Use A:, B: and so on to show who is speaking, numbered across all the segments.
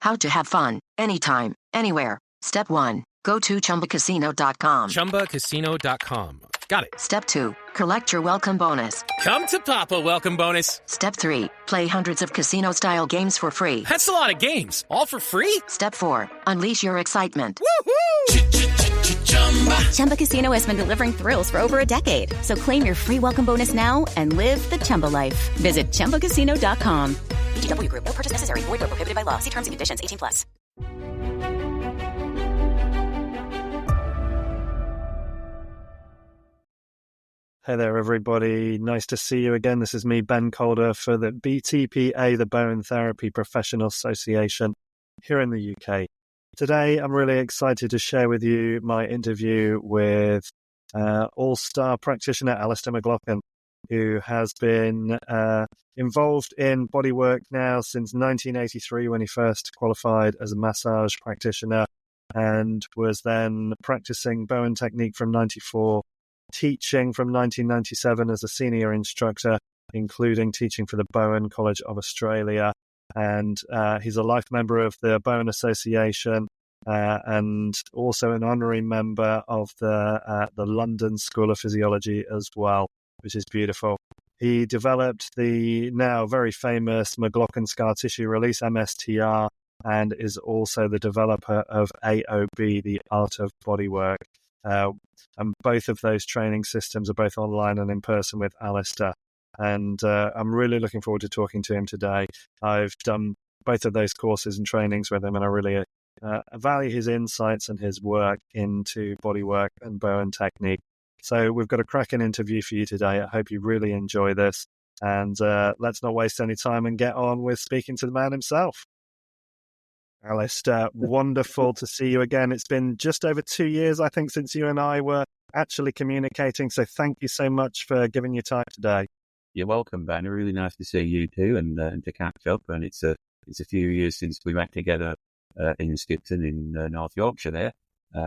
A: How to have fun, anytime, anywhere. Step 1. Go to ChumbaCasino.com.
B: ChumbaCasino.com. Got it.
A: Step 2. Collect your welcome bonus.
B: Come to Papa welcome bonus.
A: Step 3. Play hundreds of casino-style games for free.
B: That's a lot of games. All for free?
A: Step 4. Unleash your excitement.
B: Woohoo!
C: Chumba Casino has been delivering thrills for over a decade. So claim your free welcome bonus now and live the Chumba life. Visit ChumbaCasino.com. VGW Group. No purchase necessary. Void where prohibited by law. See terms and conditions. 18+.
D: Hey there, everybody. Nice to see you again. This is me, Ben Calder, for the BTPA, the Bowen Therapy Professional Association here in the UK. Today, I'm really excited to share with you my interview with all-star practitioner Alastair McLoughlin, who has been involved in bodywork now since 1983 when he first qualified as a massage practitioner, and was then practicing Bowen Technique from 94, teaching from 1997 as a senior instructor, including teaching for the Bowen College of Australia. And he's a life member of the Bowen Association and also an honorary member of the London School of Physiology as well, which is beautiful. He developed the now very famous McLoughlin scar tissue release, MSTR, and is also the developer of AOB, the Art of Bodywork. And both of those training systems are both online and in person with Alastair. And I'm really looking forward to talking to him today. I've done both of those courses and trainings with him, and I really value his insights and his work into bodywork and Bowen Technique. So we've got a cracking interview for you today. I hope you really enjoy this. And let's not waste any time and get on with speaking to the man himself. Alastair, wonderful to see you again. It's been just over 2 years, I think, since you and I were actually communicating. So thank you so much for giving your time today.
E: You're welcome, Ben. Really nice to see you too, and to catch up. And it's a few years since we met together in Skipton in North Yorkshire there,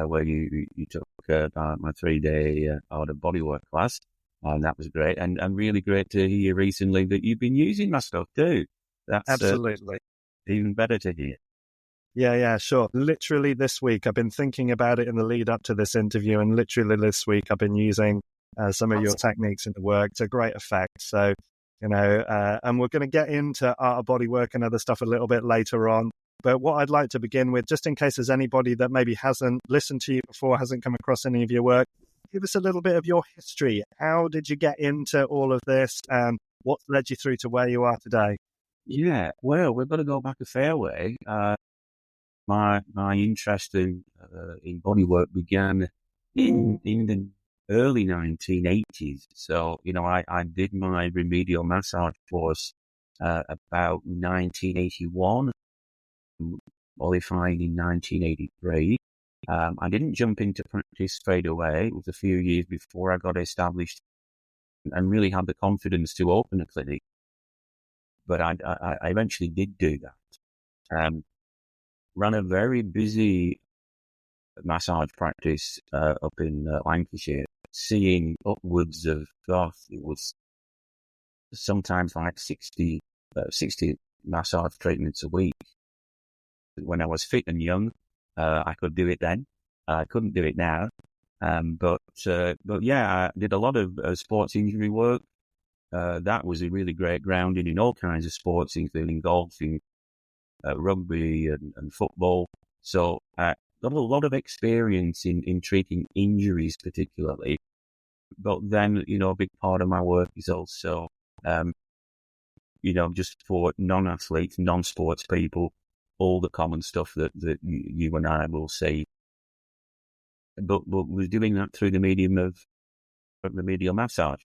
E: where you took my 3-day Art of Bodywork class. And that was great. And really great to hear recently that you've been using my stuff too. That's
D: absolutely
E: even better to hear.
D: Yeah, sure. Literally this week, I've been thinking about it in the lead up to this interview, and literally this week, I've been using some of your techniques in the work to great effect. So, and we're going to get into Art of Bodywork and other stuff a little bit later on. But what I'd like to begin with, just in case there's anybody that maybe hasn't listened to you before, hasn't come across any of your work, give us a little bit of your history. How did you get into all of this, and what led you through to where you are today?
E: Yeah, well, we've got to go back a fair way. My interest in bodywork began in the early 1980s. So, I did my remedial massage course about 1981, qualified in 1983. I didn't jump into practice straight away. It was a few years before I got established and really had the confidence to open a clinic. But I eventually did do that. Ran a very busy massage practice up in Lancashire, seeing upwards of, it was sometimes like 60 massage treatments a week. When I was fit and young, I could do it then. I couldn't do it now. But yeah, I did a lot of sports injury work. That was a really great grounding in all kinds of sports, including golfing, rugby and football. So got a lot of experience in treating injuries particularly. But then, a big part of my work is also, just for non-athletes, non-sports people, all the common stuff that you and I will see. But was doing that through the medium of remedial massage.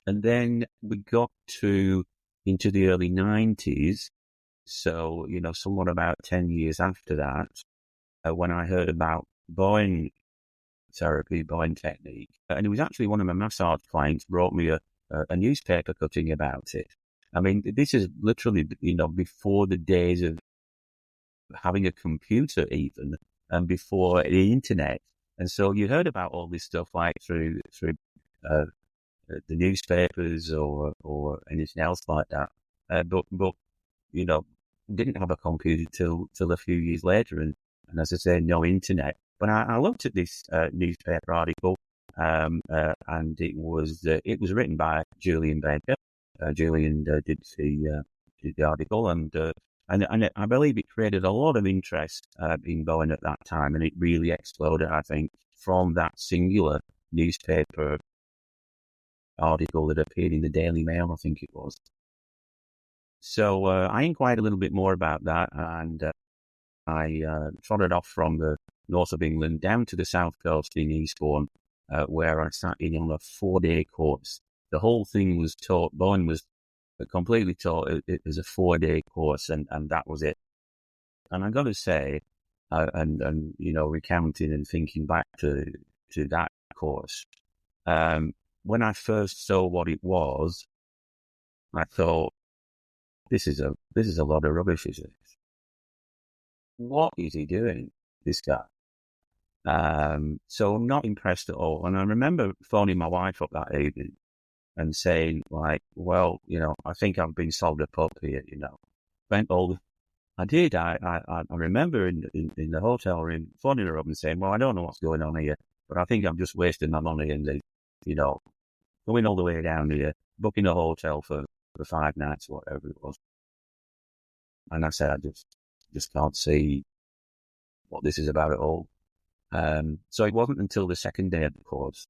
E: And then we got into the early 90s. So, somewhat about 10 years after that, when I heard about Bowen therapy, Bowen Technique, and it was actually one of my massage clients brought me a newspaper cutting about it. I mean, this is literally, before the days of having a computer even, and before the internet. And so you heard about all this stuff like through the newspapers or anything else like that. But didn't have a computer till a few years later, and as I say, no internet. But I looked at this newspaper article, and it was written by Julian Baker. Julian did the article, and I believe it created a lot of interest in Bowen at that time, and it really exploded, I think, from that singular newspaper article that appeared in the Daily Mail, I think it was. So I inquired a little bit more about that, and I trotted off from the north of England down to the south coast in Eastbourne, where I sat in on a 4-day course. The whole thing was taught, Bowen was completely taught it was a 4-day course, and that was it. And I got to say, and recounting and thinking back to that course, when I first saw what it was, I thought, this is a lot of rubbish, is it? What is he doing, this guy? So I'm not impressed at all. And I remember phoning my wife up that evening and saying, like, well, I think I've been sold a pup here, I did. I remember in the hotel room phoning her up and saying, well, I don't know what's going on here, but I think I'm just wasting my money and, going all the way down here, booking a hotel for 5 nights, whatever it was. And I said, I just can't see what this is about at all. So it wasn't until the second day of the course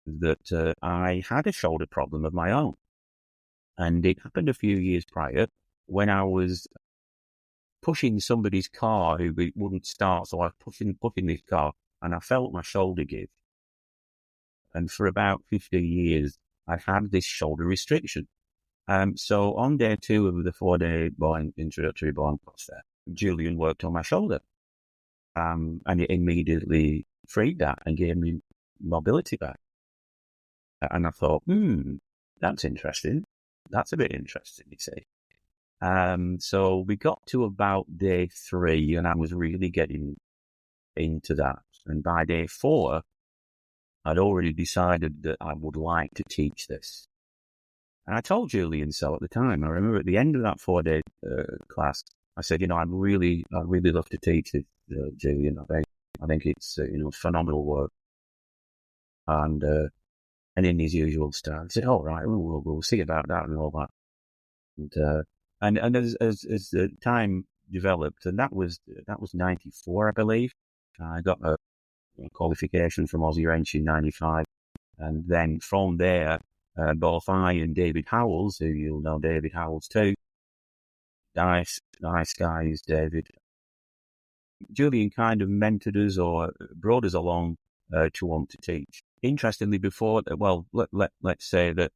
E: that I had a shoulder problem of my own. And it happened a few years prior when I was pushing somebody's car who wouldn't start. So I was pushing this car, and I felt my shoulder give. And for about 15 years, I had this shoulder restriction. So on day 2 of the 4-day introductory Bowen course there, Julian worked on my shoulder. And it immediately freed that and gave me mobility back. And I thought, that's interesting. That's a bit interesting, you see. So we got to about day 3, and I was really getting into that. And by day 4, I'd already decided that I would like to teach this. And I told Julian so at the time. I remember at the end of that 4-day class, I said, I'd really love to teach this, Julian. I think it's phenomenal work. And in his usual style, he said, "All right, we'll see about that and all that." And as the time developed, and that was 94, I believe. I got a qualification from Aussie Wrench in 95, and then from there, both I and David Howells, who you'll know David Howells too, nice guys, David. Julian kind of mentored us or brought us along to want to teach. Interestingly, let's say that,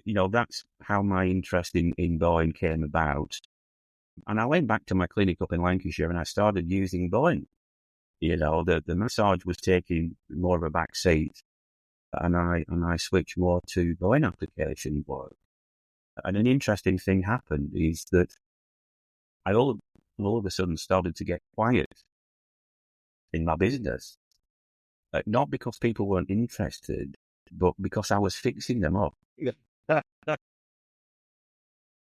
E: that's how my interest in Bowen came about. And I went back to my clinic up in Lancashire and I started using Bowen. The massage was taking more of a back seat, and I switched more to Bowen application work. And an interesting thing happened is that I all of a sudden started to get quiet in my business. Not because people weren't interested, but because I was fixing them up.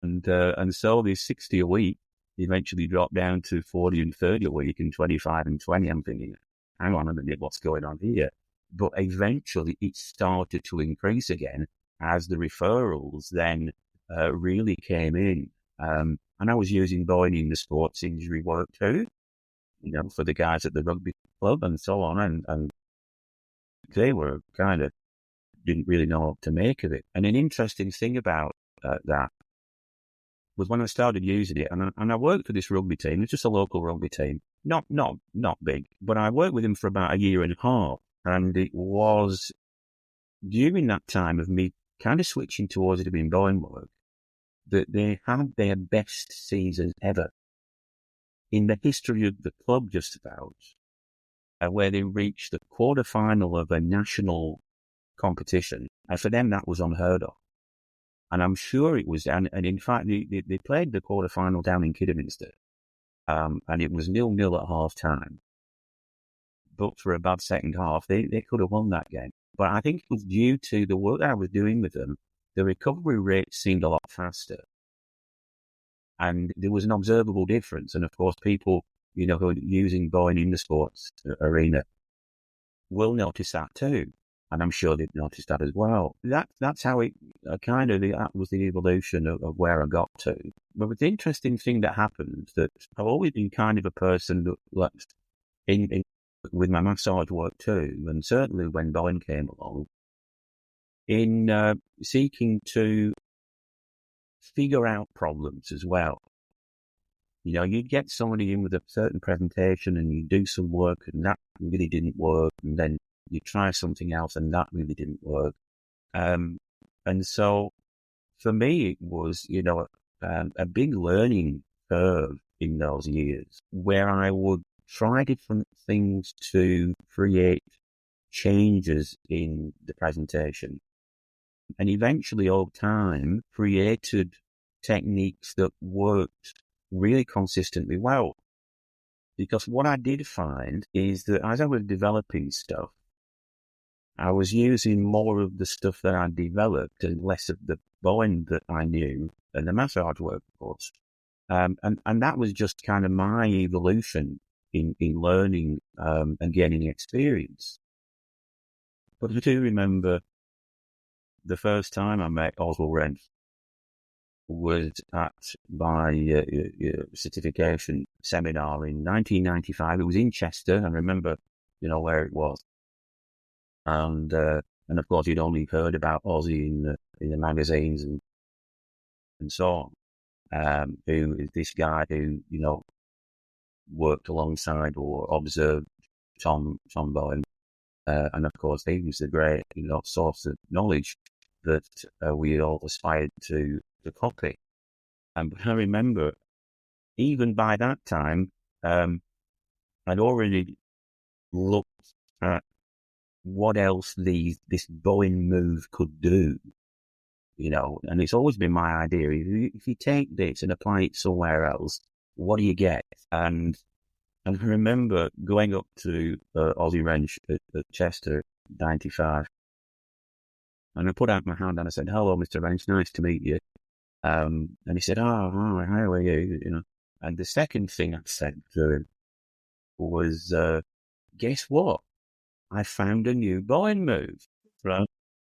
E: And so these 60 a week eventually dropped down to 40 and 30 a week and 25 and 20. I'm thinking, hang on a minute, what's going on here? But eventually it started to increase again as the referrals then really came in. And I was using Bowen in the sports injury work too, for the guys at the rugby club and so on. And they were didn't really know what to make of it. And an interesting thing about that was when I started using it, and I worked for this rugby team. It's just a local rugby team, not big, but I worked with them for about a year and a half. And it was during that time of me kind of switching towards it in Bowen work that they had their best season ever in the history of the club, just about, where they reached the quarterfinal of a national competition. And for them, that was unheard of. And I'm sure it was, and in fact, they played the quarterfinal down in Kidderminster, and it was 0-0 at half time. But for a bad second half, they could have won that game. But I think it was due to the work that I was doing with them, the recovery rate seemed a lot faster. And there was an observable difference. And of course, people, who are using Bowen in the sports arena will notice that too. And I'm sure they've noticed that as well. That's how it that was the evolution of where I got to. But the interesting thing that happened that I've always been kind of a person that with my massage work too, and certainly when Bowen came along, in seeking to figure out problems as well. You'd get somebody in with a certain presentation and you do some work and that really didn't work, and then you try something else and that really didn't work. And so for me, it was, a big learning curve in those years where I would try different things to create changes in the presentation. And eventually, over time, created techniques that worked really consistently well. Because what I did find is that as I was developing stuff, I was using more of the stuff that I developed and less of the Bowen that I knew and the massage work, of course. And that was just kind of my evolution in learning and gaining experience. But I do remember the first time I met Oswald Wrench was at my certification seminar in 1995. It was in Chester. I remember, where it was. And of course, you'd only heard about Aussie in the magazines and so on. Who is this guy who, worked alongside or observed Tom Bowen. And of course, he was a great, source of knowledge that we all aspired to copy. But I remember, even by that time, I'd already looked at what else this Bowen move could do, and it's always been my idea. If you take this and apply it somewhere else, what do you get? And I remember going up to Aussie Wrench at Chester, 95, and I put out my hand and I said, "Hello, Mr. Wrench, nice to meet you." And he said, "Oh, hi, how are you?" And the second thing I said to him was, "Guess what? I found a new Bowen move." Right?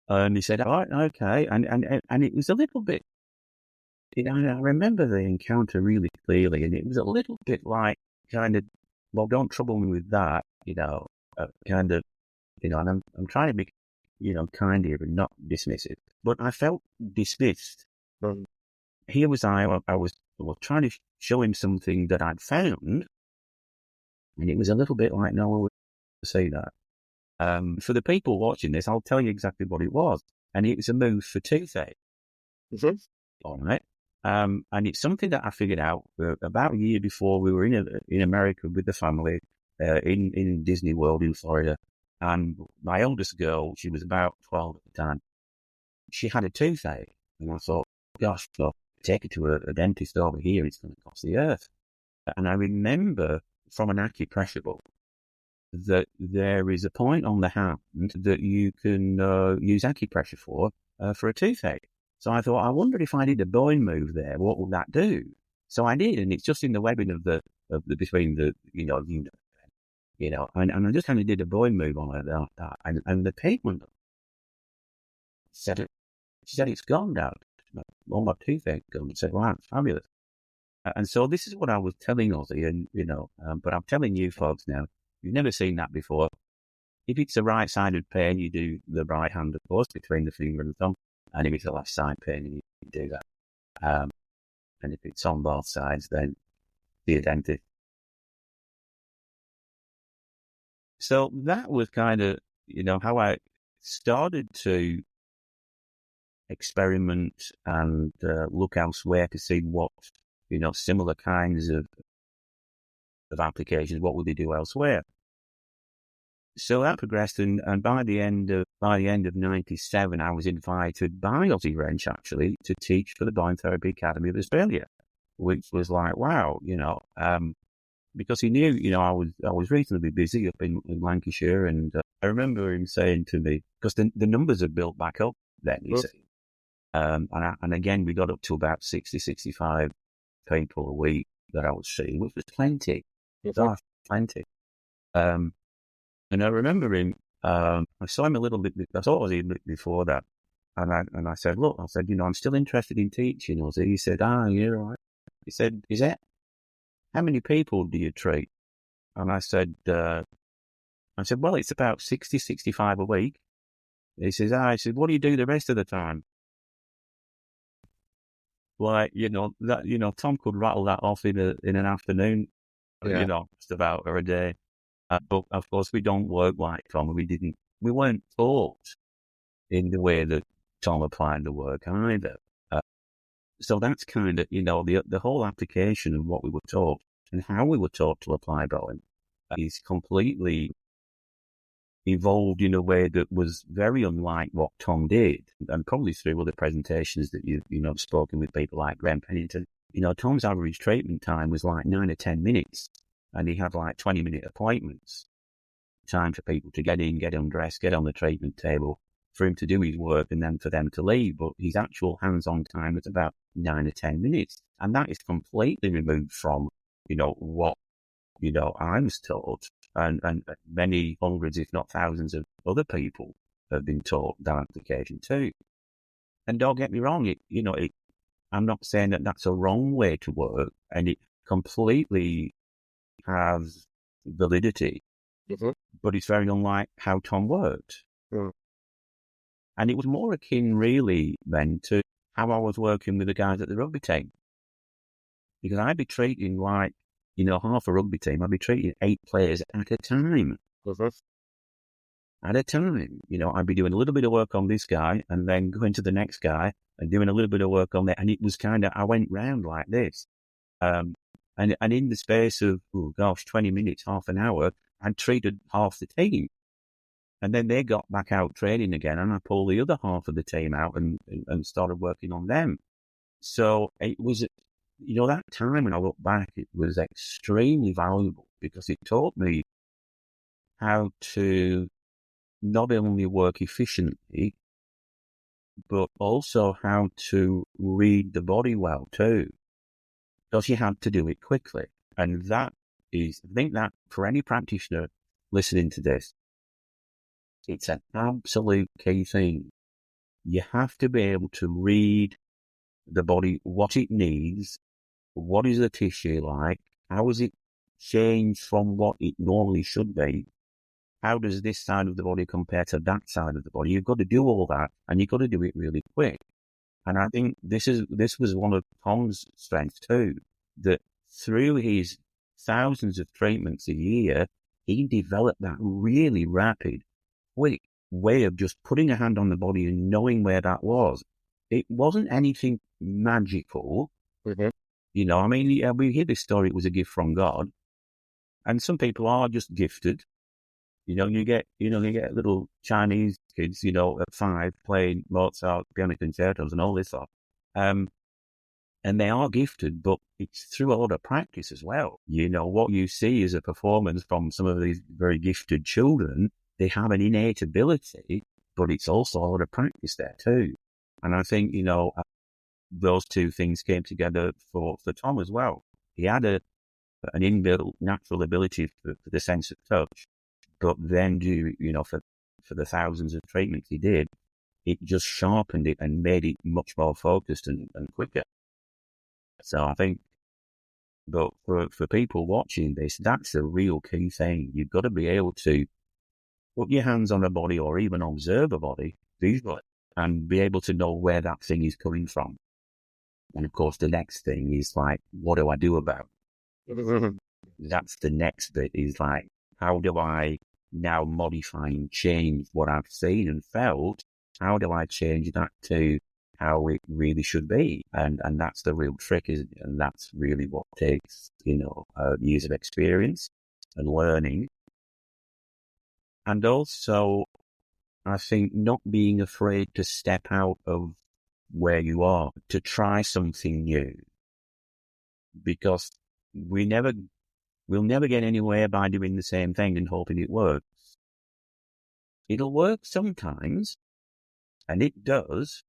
E: And he said, "All right, okay." And it was a little bit, I remember the encounter really clearly, and it was a little bit like kind of, well, don't trouble me with that, kind of, and I'm trying to be, kind here and not dismissive. But I felt dismissed. Here was I was trying to show him something that I'd found, and it was a little bit like, no one would say that. For the people watching this, I'll tell you exactly what it was. And it was a move for toothache. Mm-hmm. All right. And it's something that I figured out about a year before. We were in America with the family, in Disney World in Florida. And my oldest girl, she was about 12 at the time, she had a toothache. And I thought, gosh, well, take her to a dentist over here, it's going to cost the earth. And I remember from an acupressure book that there is a point on the hand that you can use acupressure for a toothache. So I thought, I wondered if I did a Bowen move there, what would that do? So I did, and it's just in the webbing of the between the and I just kind of did a Bowen move on that, and the pavement said it. She said it's gone now. All my toothache gone. I said, wow, it's fabulous. And so this is what I was telling Ozzy, and but I'm telling you folks now, you've never seen that before. If it's a right-sided pain, you do the right hand, of course, between the finger and the thumb. And if it's a left-side pain, you do that. And if it's on both sides, then see a dentist. So that was kind of, how I started to experiment and look elsewhere to see what, similar kinds of applications, what would they do elsewhere. So that progressed, and by the end of 97, I was invited by Aussie Wrench actually to teach for the Bowen Academy of Australia, which was like, wow, because he knew, I was reasonably busy up in Lancashire, and I remember him saying to me, because the numbers had built back up then, you see, and again we got up to about 60, 65 people a week that I was seeing, which was plenty. Gosh, plenty. And I remember him, I saw him a little bit, I thought it was a bit before that. And I said, look, I'm still interested in teaching. He said, yeah, right. He said, how many people do you treat? And I said, well, it's about 60, 65 a week. He says, I said, what do you do the rest of the time? Like, Tom could rattle that off in an afternoon, just about, or a day. But of course, we don't work like Tom. We weren't taught in the way that Tom applied the work either. So that's kind of, the whole application of what we were taught and how we were taught to apply Bowen is completely evolved in a way that was very unlike what Tom did, and probably through other presentations that you've spoken with people like Graham Pennington. Tom's average treatment time was like 9 or 10 minutes, and he had like 20-minute appointments. Time for people to get in, get undressed, get on the treatment table, for him to do his work, and then for them to leave. But his actual hands-on time was about 9 or 10 minutes, and that is completely removed from, what I was taught. And many hundreds, if not thousands, of other people have been taught that application too. And don't get me wrong, I'm not saying that that's a wrong way to work, and it completely has validity, but it's very unlike how Tom worked. And it was more akin, really, then, to how I was working with the guys at the rugby team. Because I'd be treating like, half a rugby team, I'd be treating 8 players at a time. At a time. I'd be doing a little bit of work on this guy and then going to the next guy and doing a little bit of work on that. And it was I went round like this. And in the space of, 20 minutes, half an hour, I'd treated half the team. And then they got back out training again, and I pulled the other half of the team out and started working on them. So it was, that time when I look back, it was extremely valuable because it taught me how to not only work efficiently, but also how to read the body well too, because you had to do it quickly. And I think that for any practitioner listening to this, it's an absolute key thing. You have to be able to read the body, what it needs, what is the tissue like, how is it changed from what it normally should be, how does this side of the body compare to that side of the body. You've got to do all that, and you've got to do it really quick. And I think this was one of Tom's strengths too, that through his thousands of treatments a year, he developed that really rapid, quick way of just putting a hand on the body and knowing where that was. It wasn't anything magical. We hear this story, it was a gift from God. And some people are just gifted. You get little Chinese kids, at 5 playing Mozart piano concertos and all this stuff. And they are gifted, but it's through a lot of practice as well. What you see is a performance from some of these very gifted children. They have an innate ability, but it's also a lot of practice there too. And I think, those two things came together for Tom as well. He had an inbuilt natural ability for the sense of touch, but then for the thousands of treatments he did, it just sharpened it and made it much more focused and quicker. So I think, but for people watching this, that's a real key thing. You've got to be able to put your hands on a body or even observe a body visually and be able to know where that thing is coming from. And of course, the next thing is like, what do I do about it? That's the next bit, is like, how do I now modify and change what I've seen and felt? How do I change that to how it really should be? And that's the real trick, isn't it? And that's really what takes, years of experience and learning. And also, I think not being afraid to step out of where you are, to try something new. Because we'll never get anywhere by doing the same thing and hoping it works. It'll work sometimes, and it does,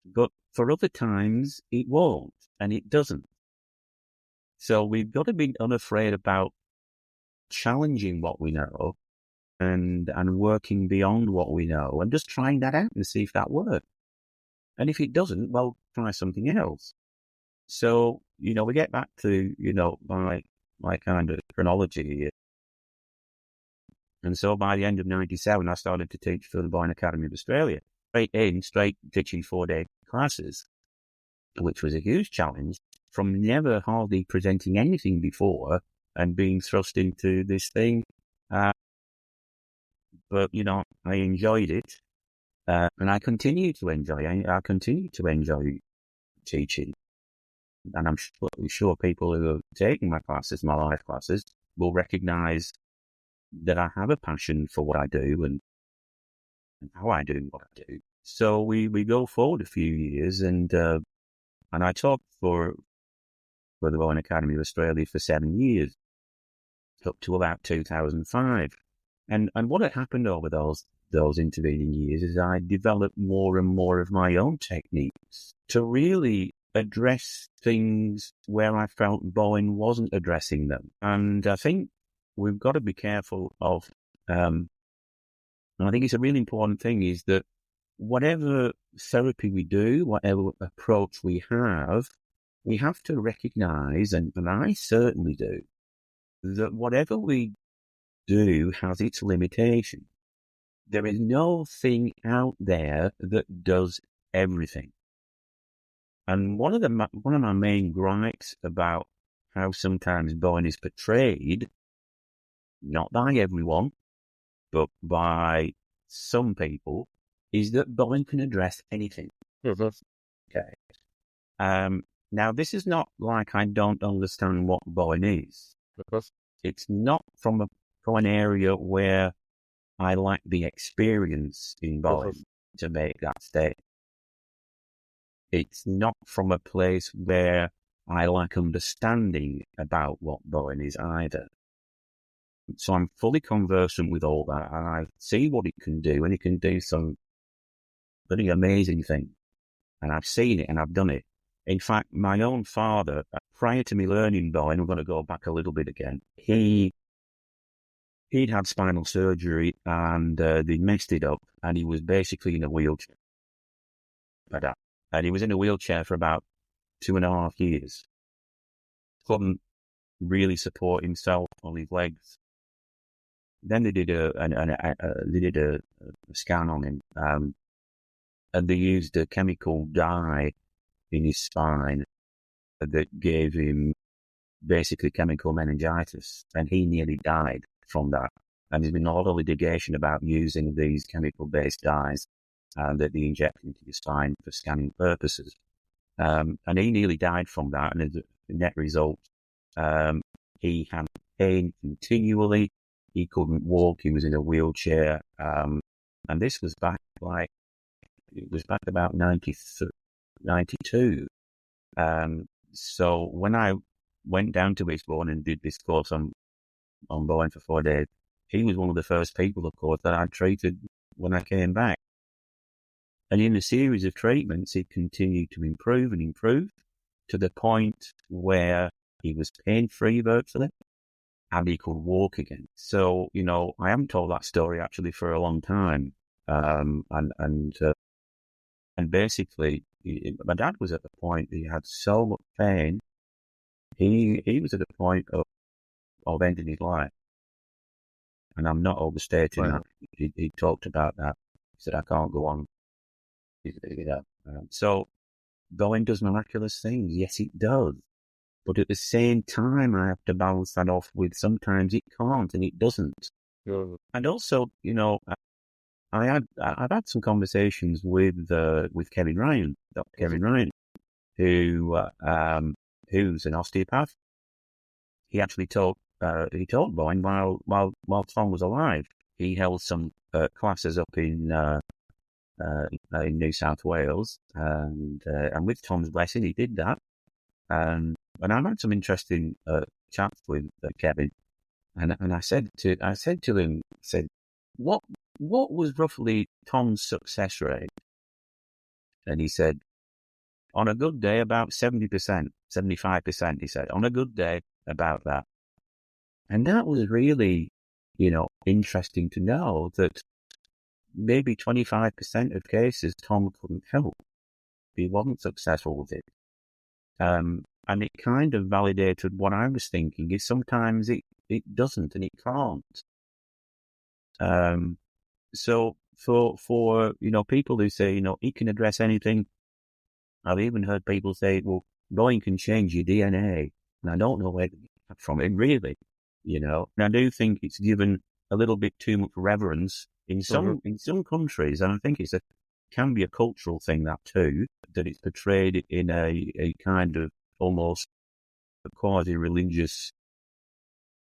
E: but for other times it won't, and it doesn't. So we've got to be unafraid about challenging what we know and working beyond what we know and just trying that out and see if that works. And if it doesn't, well, try something else. So, we get back to, my kind of chronology. And so by the end of 97, I started to teach for the Bowen Academy of Australia, straight teaching 4-day classes, which was a huge challenge from never hardly presenting anything before and being thrust into this thing. But, I enjoyed it. And I continue to enjoy teaching. And I'm sure people who are taking my classes, my life classes, will recognize that I have a passion for what I do and how I do what I do. So we go forward a few years, and I taught for the Bowen Academy of Australia for 7 years, up to about 2005. And what had happened over those intervening years is I developed more and more of my own techniques to really address things where I felt Bowen wasn't addressing them. And I think we've got to be careful of, and I think it's a really important thing, is that whatever therapy we do, whatever approach we have to recognize, and I certainly do, that whatever we do has its limitation. There is no thing out there that does everything. And one of my main gripes about how sometimes Bowen is portrayed, not by everyone, but by some people, is that Bowen can address anything. Okay. Now, this is not like I don't understand what Bowen is. It's not from an area where I lack the experience in Bowen to make that statement. It's not from a place where I lack understanding about what Bowen is either. So I'm fully conversant with all that, and I see what it can do, and it can do some pretty amazing things. And I've seen it, and I've done it. In fact, my own father, prior to me learning Bowen, I'm going to go back a little bit again, he'd had spinal surgery, and they messed it up, and he was basically in a wheelchair. And he was in a wheelchair for about 2.5 years. Couldn't really support himself on his legs. Then they did a scan on him, and they used a chemical dye in his spine that gave him basically chemical meningitis, and he nearly died from that. And there's been a lot of litigation about using these chemical-based dyes that they inject into your spine for scanning purposes. And he nearly died from that, and as a net result, he had pain continually. He couldn't walk. He was in a wheelchair. And this was back about 92. So when I went down to ex-Bowen and did this course on Bowen for 4 days, he was one of the first people, of course, that I treated when I came back. And in a series of treatments, he continued to improve and improve to the point where he was pain-free virtually, and he could walk again. So, I haven't told that story actually for a long time. And basically, my dad was at the point he had so much pain. He was at the point of ending his life. And I'm not overstating that. He talked about that. He said, I can't go on. So Bowen does miraculous things. Yes, it does. But at the same time, I have to balance that off with sometimes it can't and it doesn't. Yeah. And also, I've had some conversations with Kevin Ryan, Dr. Kevin Ryan, who's an osteopath. He actually taught Bowen while Tom was alive. He held some classes up in New South Wales, and with Tom's blessing, he did that. And I've had some interesting chats with Kevin, and I said to him, what was roughly Tom's success rate? And he said, On a good day, about 70%, 75%, he said. On a good day, about that. And that was really, interesting to know that maybe 25% of cases Tom couldn't help. He wasn't successful with it. And it kind of validated what I was thinking, is sometimes it doesn't and it can't. So for people who say, it can address anything, I've even heard people say, well, Bowen can change your DNA. And I don't know where to get that from it, really, And I do think it's given a little bit too much reverence in some countries. And I think can be a cultural thing, that too, that it's portrayed in a kind of almost a quasi-religious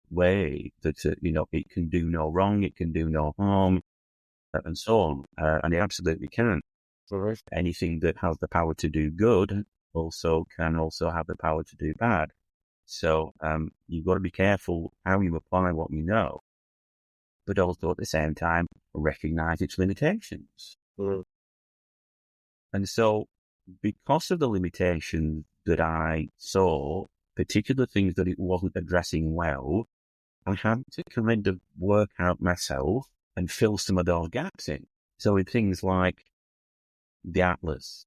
E: way that, it can do no wrong, it can do no harm, and so on. And it absolutely can. Anything that has the power to do good can also have the power to do bad. So you've got to be careful how you apply what you know, but also at the same time recognize its limitations. And so because of the limitations that I saw, particular things that it wasn't addressing well, I had to kind of work out myself and fill some of those gaps in. So with things like the atlas,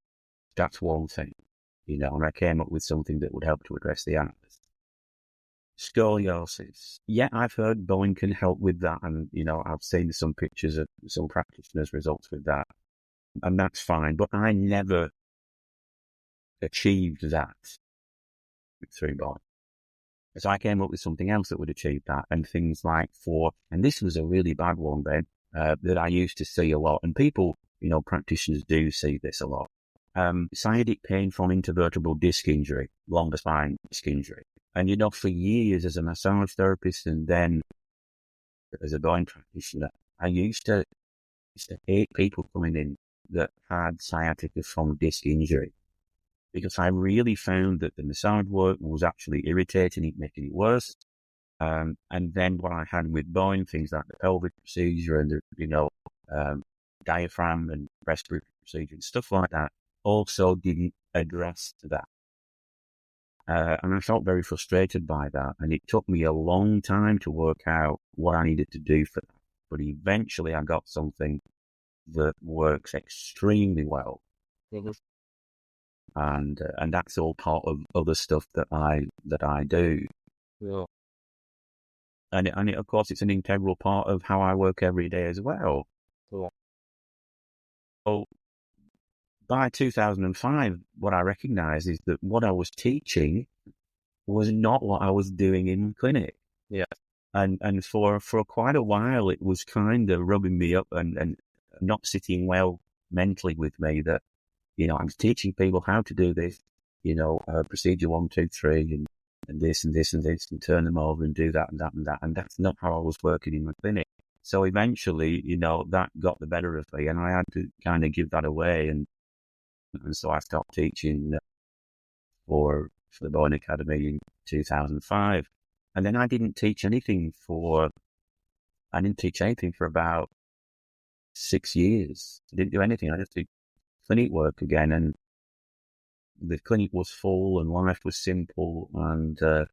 E: that's one thing, and I came up with something that would help to address the atlas. Scoliosis. Yeah, I've heard Bowen can help with that, and, I've seen some pictures of some practitioners' results with that, and that's fine, but I never achieved that through Bowen. So I came up with something else that would achieve that, and things like and this was a really bad one, Ben, that I used to see a lot, and people, practitioners do see this a lot. Sciatic pain from intervertebral disc injury, lumbar spine disc injury. And, for years as a massage therapist and then as a Bowen practitioner, I used to hate people coming in that had sciatica from disc injury, because I really found that the massage work was actually irritating it, making it worse. And then what I had with Bowen, things like the pelvic procedure and the, diaphragm and respiratory procedure and stuff like that, also didn't address that. And I felt very frustrated by that. And it took me a long time to work out what I needed to do for that. But eventually I got something that works extremely well. And that's all part of other stuff that I do.
D: Yeah.
E: And of course, it's an integral part of how I work every day as well.
D: Cool.
E: So by 2005, what I recognized is that what I was teaching was not what I was doing in clinic.
D: Yeah.
E: And for quite a while, it was kind of rubbing me up and not sitting well mentally with me that, I was teaching people how to do this, procedure 1, 2, 3, and this and this and this, and turn them over and do that and that and that. And that's not how I was working in my clinic. So eventually, that got the better of me, and I had to kind of give that away. And so I stopped teaching for the Bowen Academy in 2005. And then I didn't teach anything for about 6 years. I didn't do anything. I just did clinic work again, and the clinic was full and life was simple, and and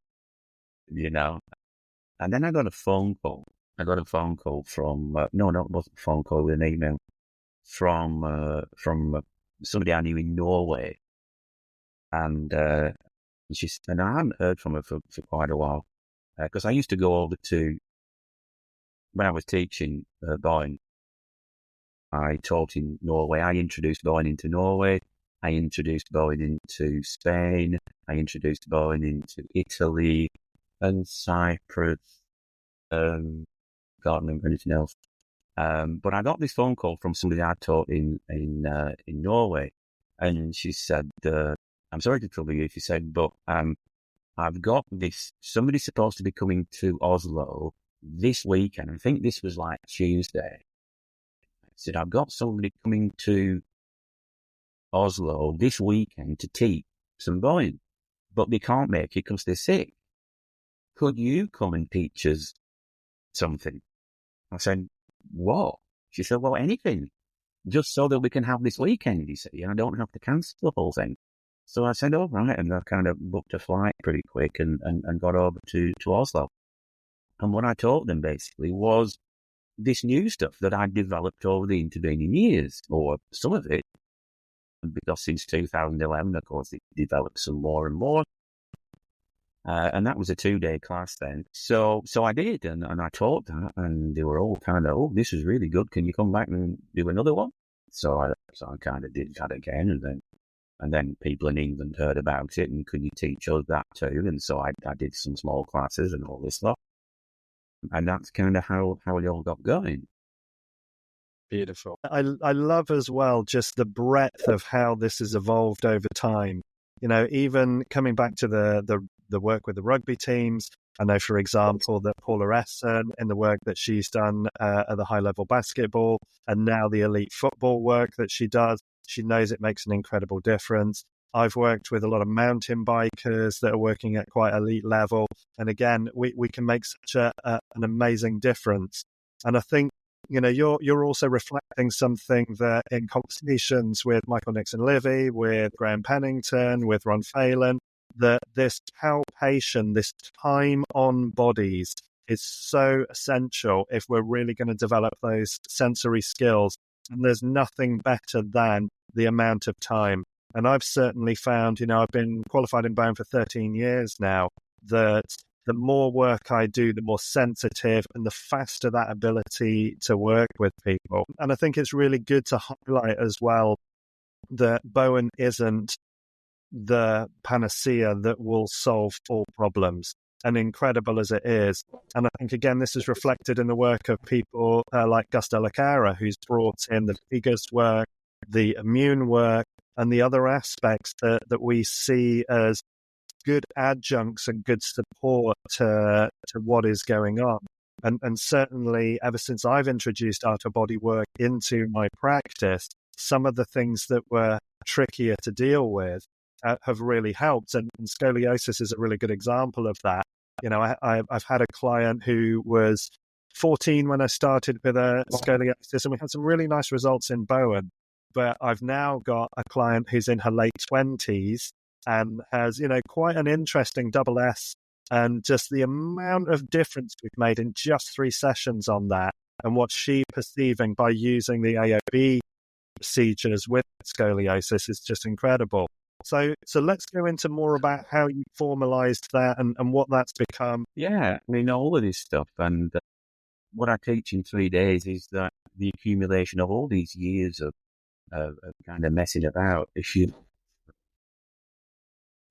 E: then I got a phone call. I got a phone call from it wasn't a phone call, with an email from somebody I knew in Norway, and I hadn't heard from her for quite a while, because I used to go over to, when I was teaching Bowen, I taught in Norway. I introduced Bowen into Norway. I introduced Bowen into Spain. I introduced Bowen into Italy and Cyprus. Can't remember anything else. But I got this phone call from somebody I taught in Norway, and she said, "I'm sorry to trouble you," she said, "but I've got this. Somebody's supposed to be coming to Oslo this weekend. I think this was like Tuesday." I said, "I've got somebody coming to Oslo this weekend to teach some Bowen, but they can't make it because they're sick. Could you come and teach us something?" I said, "What?" She said, "Well, anything, just so that we can have this weekend, you see, and I don't have to cancel the whole thing." So I said, all right, and I kind of booked a flight pretty quick and got over to Oslo. And what I taught them basically was this new stuff that I'd developed over the intervening years, or some of it, because since 2011, of course, it developed some more and more. And that was a 2-day class then. So I did, and I taught that, and they were all kind of, oh, this is really good. Can you come back and do another one? So I kind of did that again, and then people in England heard about it, and could you teach us that too? And so I did some small classes and all this stuff. And that's kind of how it all got going.
D: Beautiful. I love as well just the breadth of how this has evolved over time. You know, even coming back to the work with the rugby teams, I know, for example, that Paula Essen, in the work that she's done at the high-level basketball, and now the elite football work that she does, she knows it makes an incredible difference. I've worked with a lot of mountain bikers that are working at quite elite level. And again, we can make such an amazing difference. And I think, you know, you're also reflecting something that in conversations with Michael Nixon-Livy, with Graham Pennington, with Ron Phelan, that this palpation, this time on bodies is so essential if we're really going to develop those sensory skills. And there's nothing better than the amount of time. And I've certainly found, you know, I've been qualified in Bowen for 13 years now, that the more work I do, the more sensitive and the faster that ability to work with people. And I think it's really good to highlight as well that Bowen isn't the panacea that will solve all problems, and incredible as it is. And I think, again, this is reflected in the work of people like Gus de la Cara, who's brought in the Vegas work, the immune work, and the other aspects that we see as good adjuncts and good support to what is going on. And certainly, ever since I've introduced Art of Bodywork into my practice, some of the things that were trickier to deal with have really helped. And scoliosis is a really good example of that. You know, I've had a client who was 14 when I started with a scoliosis, and we had some really nice results in Bowen. But I've now got a client who's in her late 20s and has, you know, quite an interesting double S, and just the amount of difference we've made in just 3 sessions on that, and what she's perceiving by using the AOB procedures with scoliosis is just incredible. So let's go into more about how you formalized that and what that's become.
E: Yeah, I mean, all of this stuff, and what I teach in 3 days is that the accumulation of all these years of kind of messing about, issue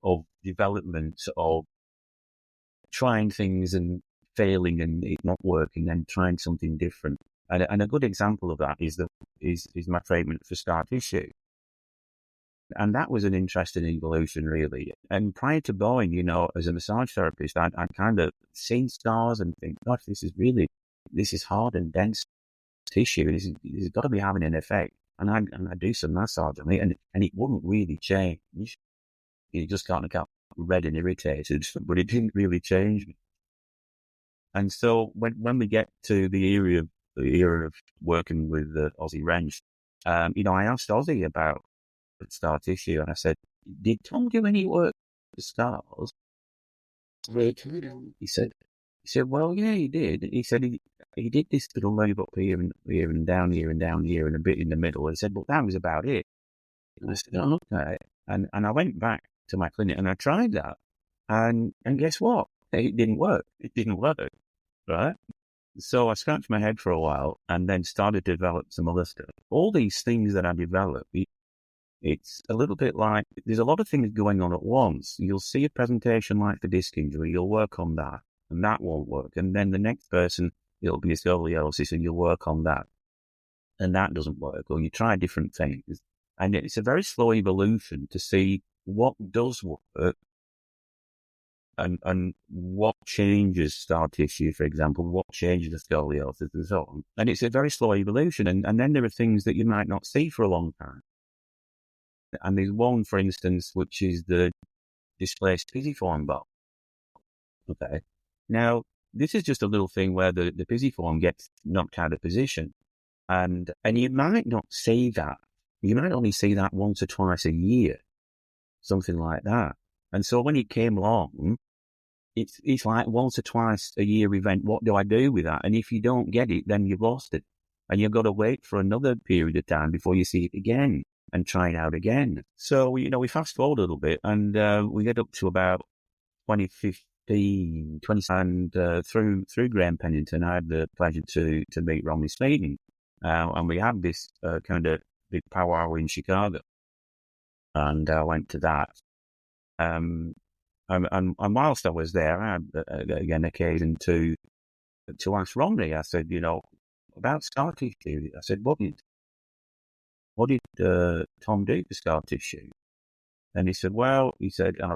E: of development, of trying things and failing and it not working, and trying something different. And a good example of that is my treatment for scar tissue. And that was an interesting evolution, really. And prior to Bowen, you know, as a massage therapist, I'd kind of seen scars and think, gosh, this is hard and dense tissue. This has got to be having an effect. And I do some massage on it, and it wouldn't really change. It just kind of got red and irritated, but it didn't really change me. And so when we get to the era of working with the Aussie wrench, you know, I asked Aussie about scar tissue, and I said, "Did Tom do any work with scars?" He said, "Well, yeah, he did." He said he did this little move up here and down here and down here and a bit in the middle. And he said, "But that was about it." And I said, "Oh, okay." And I went back to my clinic and I tried that, and guess what? It didn't work. It didn't work, right? So I scratched my head for a while and then started to develop some other stuff. All these things that I developed, it's a little bit like there's a lot of things going on at once. You'll see a presentation like the disc injury, you'll work on that, and that won't work. And then the next person, it'll be a scoliosis, and you'll work on that, and that doesn't work. Or you try different things. And it's a very slow evolution to see what does work and what changes scar tissue, for example, what changes the scoliosis and so on. And it's a very slow evolution. And then there are things that you might not see for a long time. And there's one, for instance, which is the displaced pisiform bone. Okay. Now, this is just a little thing where the pisiform gets knocked out of position. And you might not see that. You might only see that once or twice a year. something like that. And so when it came along, it's like once or twice a year event. What do I do with that? And if you don't get it, then you've lost it. And you've got to wait for another period of time before you see it again and try it out again. So, we fast forward a little bit and we get up to about 2015, and through Graham Pennington, I had the pleasure to meet Romney Smeaton. And we had this kind of big powwow in Chicago. And I went to that. And whilst I was there, I had, again, occasion to ask Romney. I said, about scar tissue. I said, what did Tom do for scar tissue? And he said,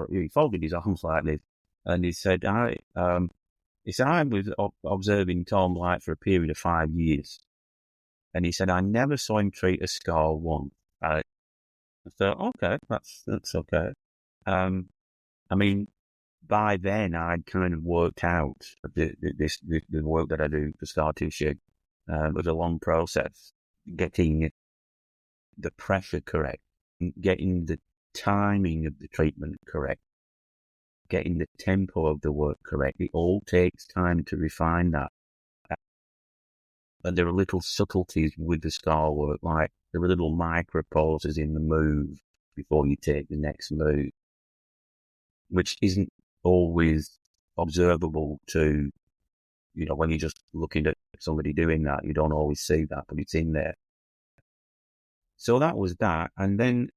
E: he folded his arms like this, and he said, I was observing Tom like for a period of 5 years, and he said, I never saw him treat a scar once. I thought, okay, that's okay. I mean, by then I'd kind of worked out the work that I do for scar tissue. It was a long process, getting the pressure correct, getting the timing of the treatment correct, getting the tempo of the work correct. It all takes time to refine that. And there are little subtleties with the scar work, like there are little micro pauses in the move before you take the next move, which isn't always observable to, when you're just looking at somebody doing that. You don't always see that, but it's in there. So that was that. And then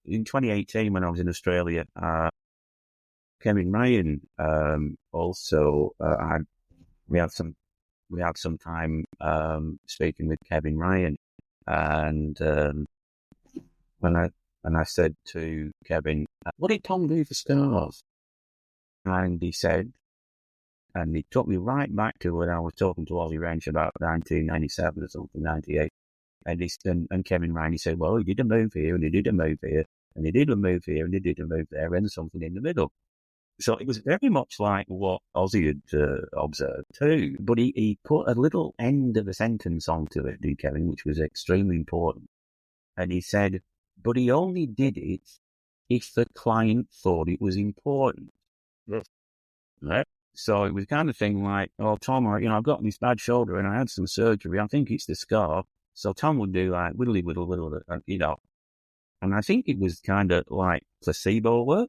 E: in 2018, when I was in Australia, Kevin Ryan also, we had some time speaking with Kevin Ryan, and when I said to Kevin, what did Tom do for scars? And he said, and he took me right back to when I was talking to Ollie Wrench about 1997 or something, 98. And Kevin Ryan, he said, well, he did a move here, and he did a move here, and he did a move here, and he did a move there, and something in the middle. So it was very much like what Ozzy had observed too. But he put a little end of a sentence onto it, did Kevin, which was extremely important. And he said, but he only did it if the client thought it was important. Yes. Right? So it was kind of thing like, oh, Tom, I've got this bad shoulder and I had some surgery. I think it's the scar. So Tom would do like whittly, whittle, whittle, And I think it was kind of like placebo work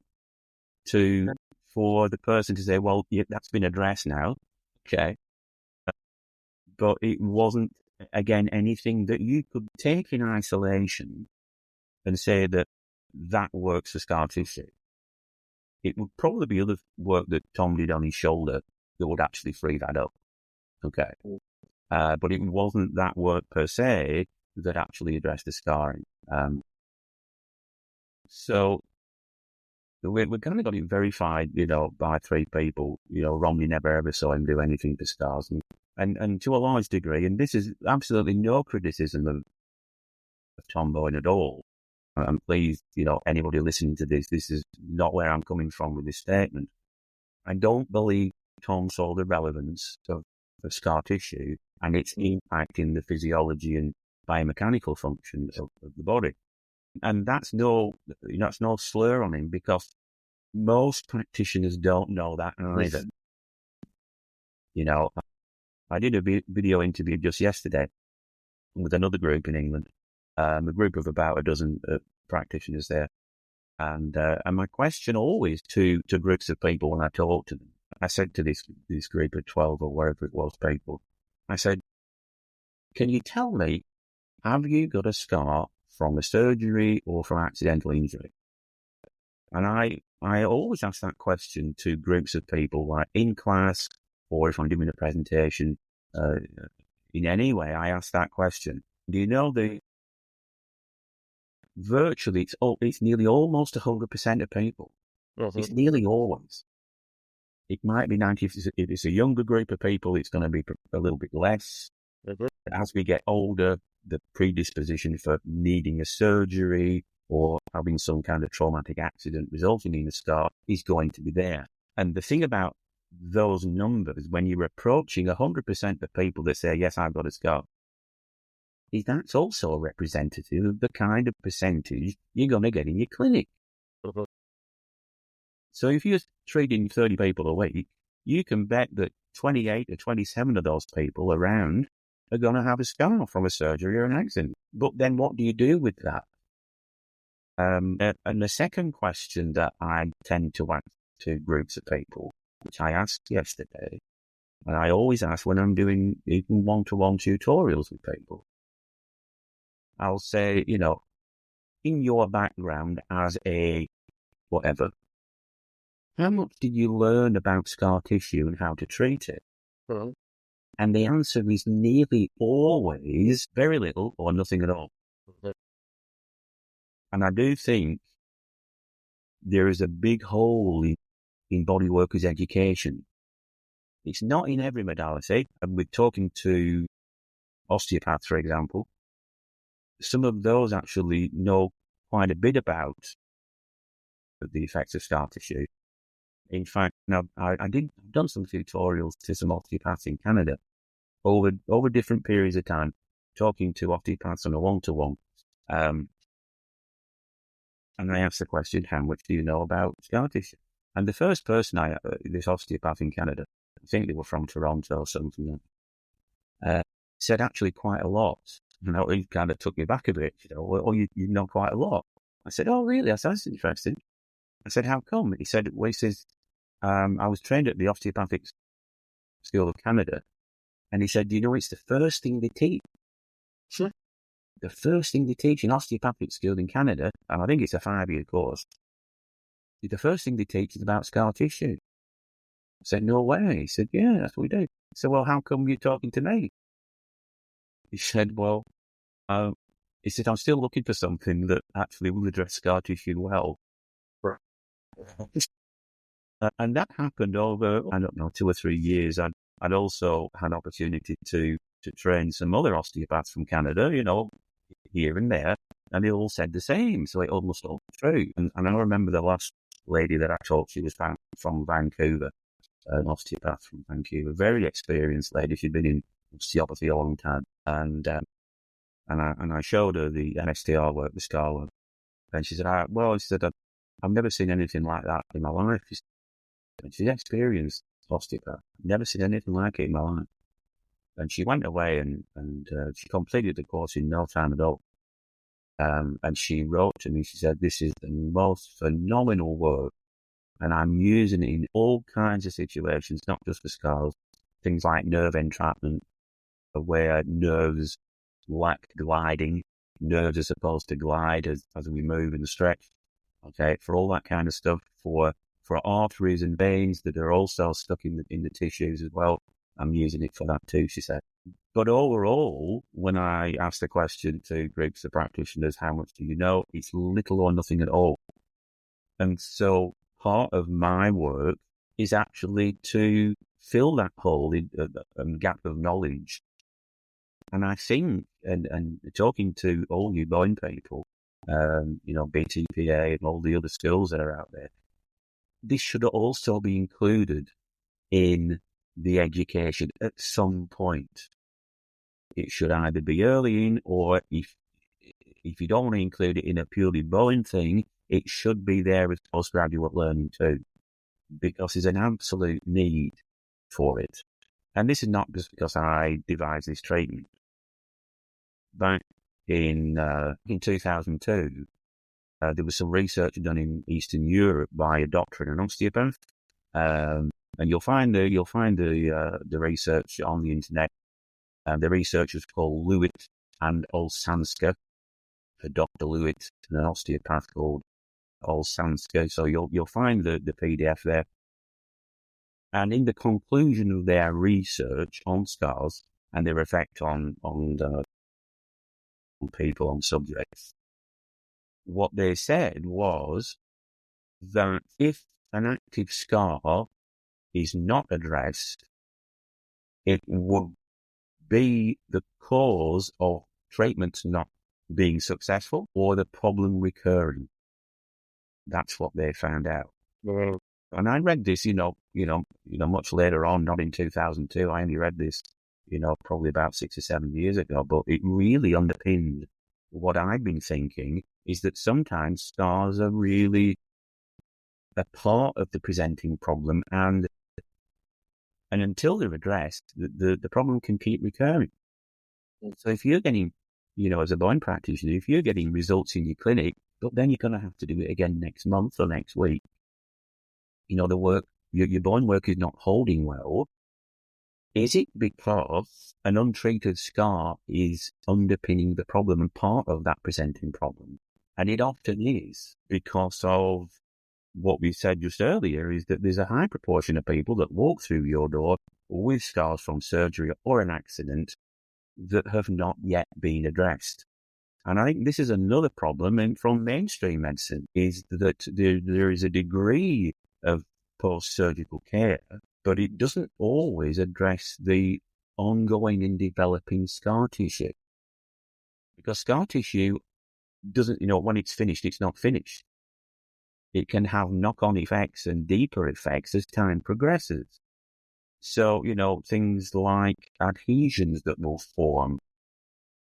E: for the person to say, well, yeah, that's been addressed now. Okay. But it wasn't, again, anything that you could take in isolation and say that works for scar tissue. It would probably be other work that Tom did on his shoulder that would actually free that up. Okay. But it wasn't that work per se that actually addressed the scarring. So we kind of got it verified, by 3 people. Romney never ever saw him do anything for scars. And to a large degree, and this is absolutely no criticism of Tom Bowen at all. And please, anybody listening to this is not where I'm coming from with this statement. I don't believe Tom saw the relevance of scar tissue and its impact in the physiology and biomechanical functions of the body. And that's no slur on him, because most practitioners don't know that either. I did a video interview just yesterday with another group in England, a group of about a dozen practitioners there. And my question always to groups of people when I talk to them, I said to this group of 12 or wherever it was people, I said, can you tell me, have you got a scar from a surgery or from accidental injury? And I always ask that question to groups of people, like in class, or if I'm doing a presentation, in any way, I ask that question. Do you know virtually, it's nearly almost 100% of people. Mm-hmm. It's nearly always. It might be 90, if it's a younger group of people, it's going to be a little bit less. Mm-hmm. As we get older, the predisposition for needing a surgery or having some kind of traumatic accident resulting in a scar is going to be there. And the thing about those numbers, when you're approaching 100% of people that say, yes, I've got a scar, is that's also representative of the kind of percentage you're going to get in your clinic. Mm-hmm. So if you're treating 30 people a week, you can bet that 28 or 27 of those people around are going to have a scar from a surgery or an accident. But then what do you do with that? And the second question that I tend to ask to groups of people, which I asked yesterday, and I always ask when I'm doing even one-to-one tutorials with people, I'll say, in your background as a whatever, how much did you learn about scar tissue and how to treat it?
D: Well,
E: And the answer is nearly always very little or nothing at all. And I do think there is a big hole in bodyworkers' education. It's not in every modality. And we're talking to osteopaths, for example. Some of those actually know quite a bit about the effects of scar tissue. In fact, now I've done some tutorials to some osteopaths in Canada over different periods of time, talking to osteopaths on a one-to-one. And I asked the question, how much do you know about scar tissue? And the first person this osteopath in Canada, I think they were from Toronto or something, said actually quite a lot. It kind of took me back a bit, you know quite a lot. I said, oh, really? I said, that's interesting. I said, how come? He said, I was trained at the Osteopathic School of Canada. And he said, it's the first thing they teach. Sure. The first thing they teach in osteopathic school in Canada, and I think it's a 5-year course, the first thing they teach is about scar tissue. I said, no way. He said, yeah, that's what we do. I said, well, how come you're talking to me? He said, I'm still looking for something that actually will address scar tissue well. Right. And that happened over, 2 or 3 years. I'd also had opportunity to train some other osteopaths from Canada, here and there, and they all said the same. So it almost all true. And I remember the last lady that I talked to was from Vancouver, an osteopath from Vancouver, very experienced lady. She'd been in osteopathy a long time. And I showed her the MSTR work, the scar work. And she said, I've never seen anything like that in my life. And she's experienced osteopath. Never seen anything like it in my life. And she went away and she completed the course in no time at all. And she wrote to me, she said, this is the most phenomenal work. And I'm using it in all kinds of situations, not just for scars, things like nerve entrapment, where nerves lack gliding. Nerves are supposed to glide as we move and stretch. Okay, for all that kind of stuff, for arteries and veins that are also stuck in the tissues as well. I'm using it for that too, she said. But overall, when I asked the question to groups of practitioners, how much do you know? It's little or nothing at all. And so part of my work is actually to fill that hole and gap of knowledge. And I think, and talking to all you Bowen people, BTPA and all the other skills that are out there, this should also be included in the education at some point. It should either be early in, or if you don't want to include it in a purely Bowen thing, it should be there as postgraduate learning too, because there's an absolute need for it. And this is not just because I devised this treatment. Back in 2002, there was some research done in Eastern Europe by a doctor and an osteopath, and you'll find the research on the internet. The research was called Lewitt and Olsanska, Dr. Lewitt and an osteopath called Olsanska. So you'll find the PDF there. And in the conclusion of their research on scars and their effect on people, on subjects, what they said was that if an active scar is not addressed, it would be the cause of treatment not being successful or the problem recurring. That's what they found out.
D: well,
E: And I read this, much later on, not in 2002. I only read this, probably about 6 or 7 years ago, but it really underpinned what I've been thinking, is that sometimes scars are really a part of the presenting problem, and until they're addressed, the problem can keep recurring. So if you're getting, as a Bowen practitioner, if you're getting results in your clinic, but then you're going to have to do it again next month or next week, the work, your Bowen work is not holding well. Is it because an untreated scar is underpinning the problem and part of that presenting problem? And it often is, because of what we said just earlier, is that there's a high proportion of people that walk through your door with scars from surgery or an accident that have not yet been addressed. And I think this is another problem from mainstream medicine, is that there is a degree of post-surgical care, but it doesn't always address the ongoing and developing scar tissue. Because scar tissue doesn't, when it's finished, it's not finished. It can have knock-on effects and deeper effects as time progresses. So, things like adhesions that will form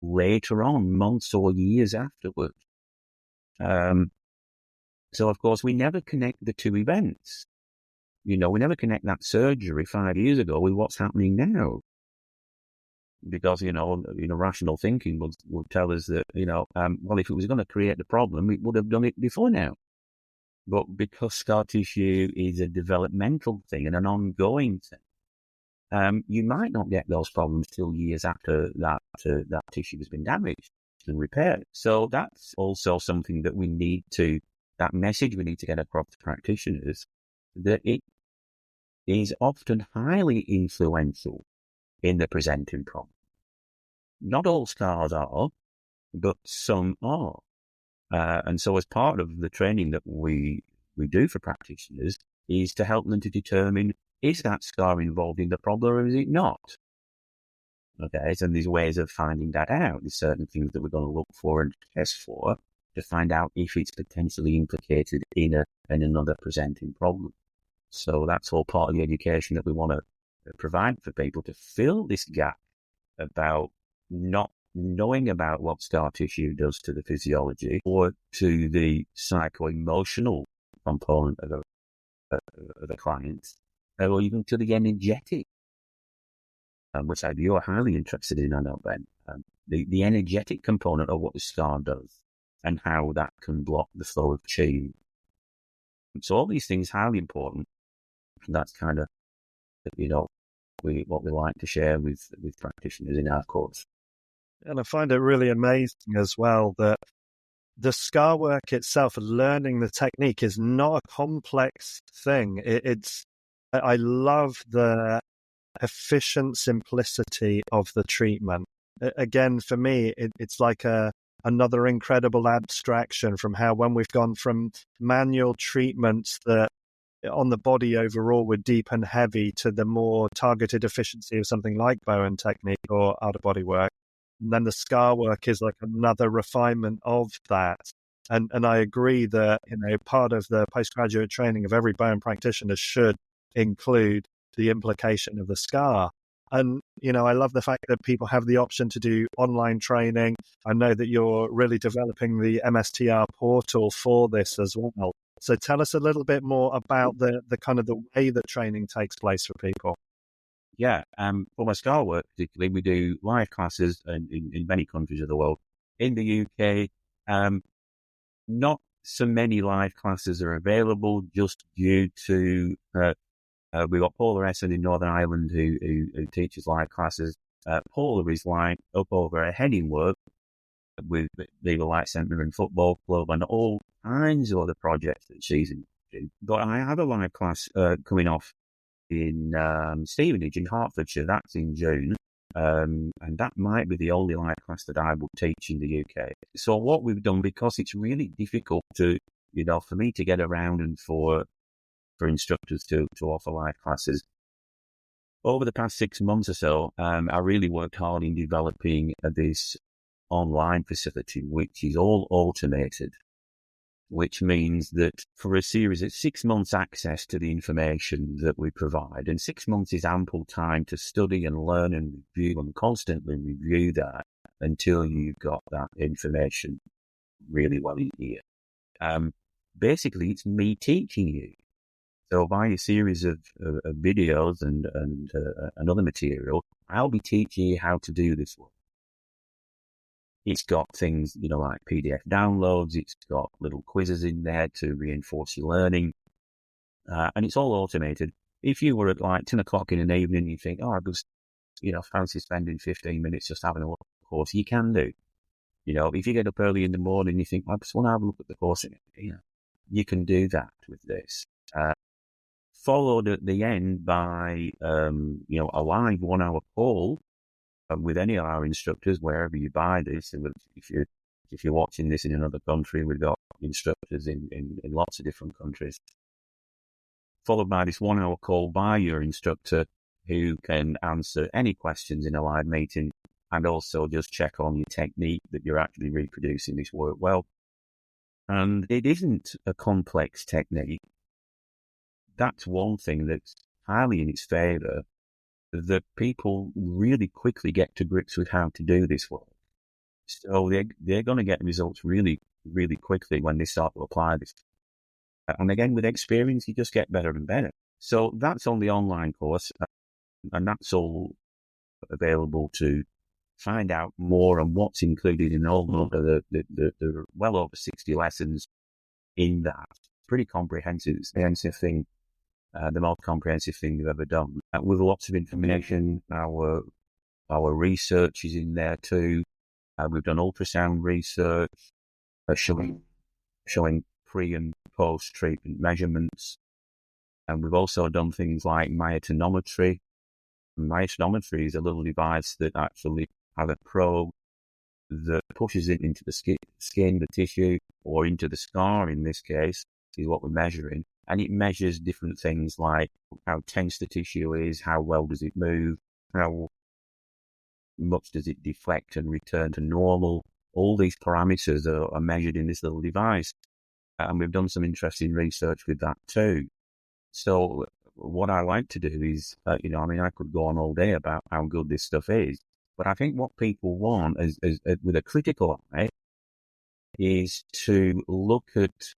E: later on, months or years afterwards. So, of course, we never connect the two events. We never connect that surgery 5 years ago with what's happening now. Because, rational thinking would tell us that, well, if it was going to create the problem, it would have done it before now. But because scar tissue is a developmental thing and an ongoing thing, you might not get those problems till years after that tissue has been damaged and repaired. So that's also something that that message we need to get across to practitioners, that it is often highly influential in the presenting problem. Not all scars are, but some are. And so as part of the training that we do for practitioners is to help them to determine, is that scar involved in the problem or is it not? Okay, so there's ways of finding that out. There's certain things that we're going to look for and test for to find out if it's potentially implicated in another presenting problem. So that's all part of the education that we want to provide for people, to fill this gap about not knowing about what scar tissue does to the physiology or to the psycho-emotional component of the client, or even to the energetic, which you're highly interested in, I know, Ben. The energetic component of what the scar does and how that can block the flow of chi. So all these things are highly important. And that's kind of, what we like to share with practitioners in our course.
D: And I find it really amazing as well that the scar work itself, learning the technique, is not a complex thing. I love the efficient simplicity of the treatment. Again, for me, it's like another incredible abstraction from how, when we've gone from manual treatments that on the body overall were deep and heavy, to the more targeted efficiency of something like Bowen Technique or Art of Bodywork. And then the scar work is like another refinement of that. And I agree that, part of the postgraduate training of every Bowen practitioner should include the implication of the scar. And, I love the fact that people have the option to do online training. I know that you're really developing the MSTR portal for this as well. So tell us a little bit more about the kind of the way that training takes place for people.
E: Yeah, for my scar work particularly, we do live classes in many countries of the world. In the UK, not so many live classes are available just due to, we've got Paula Essen in Northern Ireland who teaches live classes. Paula is like up over her head in work with Legal Light Centre and Football Club and all kinds of other projects that she's into. But I have a live class coming off in Stevenage in Hertfordshire. That's in June. And that might be the only live class that I will teach in the UK. So what we've done, because it's really difficult to, for me to get around and for instructors to offer live classes, over the past 6 months or so, I really worked hard in developing this online facility, which is all automated, which means that for a series of 6 months access to the information that we provide, and 6 months is ample time to study and learn and review and constantly review that until you've got that information really well in here. basically it's me teaching you. So by a series of videos and other material, I'll be teaching you how to do this work. It's got things, like PDF downloads. It's got little quizzes in there to reinforce your learning. And it's all automated. If you were at like 10 o'clock in an evening, you think, I just, fancy spending 15 minutes just having a look at the course, you can do. If you get up early in the morning, you think, I just want to have a look at the course. You can do that with this. Followed at the end by, a live 1 hour call with any of our instructors, wherever you buy this. If you're watching this in another country, we've got instructors in lots of different countries. Followed by this 1 hour call by your instructor who can answer any questions in a live meeting and also just check on your technique that you're actually reproducing this work well. And it isn't a complex technique. That's one thing that's highly in its favour, that people really quickly get to grips with how to do this work. So they're going to get results really, really quickly when they start to apply this. And again, with experience, you just get better and better. So that's on the online course, and that's all available to find out more on what's included in all of the well over 60 lessons in that. Pretty comprehensive. It's the comprehensive thing, the most comprehensive thing we've ever done. With lots of information, our research is in there too. We've done ultrasound research, showing pre and post-treatment measurements. And we've also done things like myotonometry. Myotonometry is a little device that actually has a probe that pushes it into the skin, the tissue, or into the scar in this case, is what we're measuring. And it measures different things like how tense the tissue is, how well does it move, how much does it deflect and return to normal. All these parameters are measured in this little device. And we've done some interesting research with that too. So what I like to do is, I could go on all day about how good this stuff is. But I think what people want is with a critical eye is to look at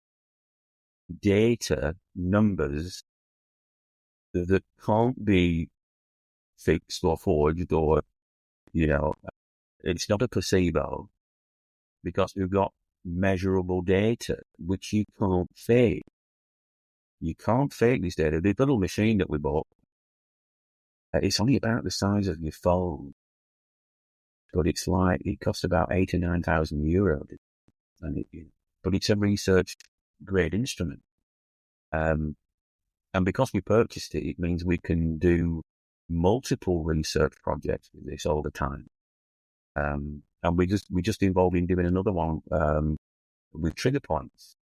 E: data, numbers that can't be fixed or forged or, it's not a placebo because we've got measurable data, which you can't fake. You can't fake this data. The little machine that we bought, it's only about the size of your phone, but it costs about 8,000 or 9,000 euros. But it's a research grade instrument. And because we purchased it, it means we can do multiple research projects with this all the time. And we just involved in doing another one with trigger points,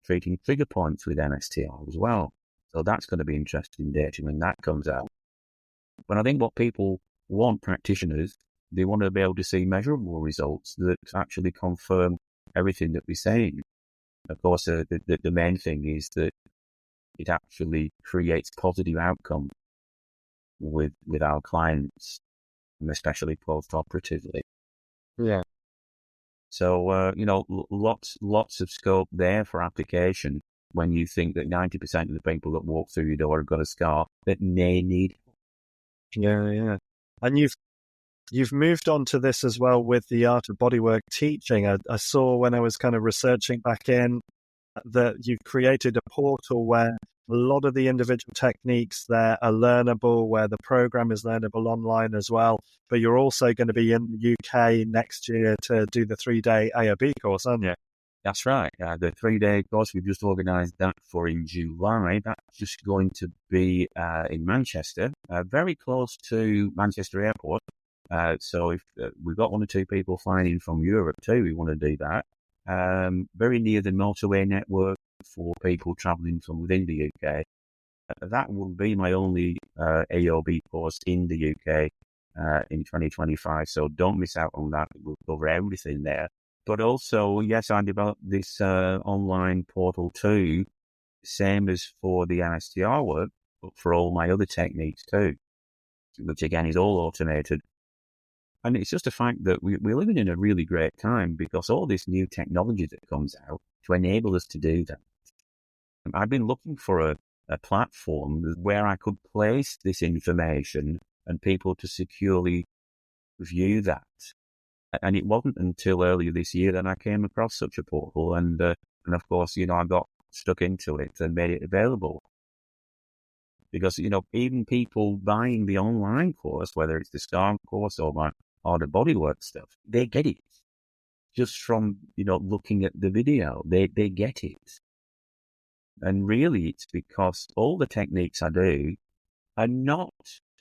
E: treating trigger points with MSTR as well. So that's going to be interesting data when that comes out. But I think what people want, practitioners, they want to be able to see measurable results that actually confirm everything that we're saying. Of course, the main thing is that it actually creates positive outcome with our clients, and especially post-operatively.
D: Yeah.
E: So, lots of scope there for application when you think that 90% of the people that walk through your door have got a scar that they need.
D: Yeah. And you've moved on to this as well with the Art of Bodywork teaching. I saw when I was kind of researching back in that you've created a portal where a lot of the individual techniques there are learnable, where the program is learnable online as well. But you're also going to be in the UK next year to do the 3-day AOB course, aren't you?
E: That's right. The 3-day course, we've just organised that for in July. That's just going to be in Manchester, very close to Manchester Airport. So if we've got 1 or 2 people flying in from Europe too, we want to do that. Very near the motorway network for people travelling from within the UK. That will be my only AOB course in the UK in 2025. So don't miss out on that. We'll cover everything there. But also, yes, I developed this online portal too, same as for the MSTR work, but for all my other techniques too, which again is all automated. And it's just a fact that we're living in a really great time because all this new technology that comes out, to enable us to do that. I've been looking for a platform where I could place this information and people to securely view that. And it wasn't until earlier this year that I came across such a portal. And of course, I got stuck into it and made it available. Because, even people buying the online course, whether it's the STAR course or my Art of Bodywork stuff, they get it. Just from, looking at the video, they get it. And really, it's because all the techniques I do are not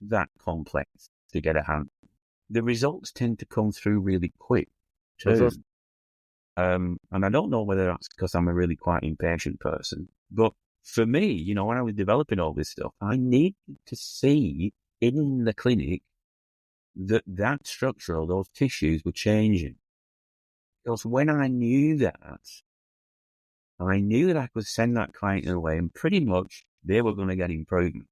E: that complex to get a hand. The results tend to come through really quick, too. And I don't know whether that's because I'm a really quite impatient person, but for me, when I was developing all this stuff, I needed to see in the clinic that structure or those tissues were changing. Because when I knew that I could send that client away and pretty much they were going to get improvement.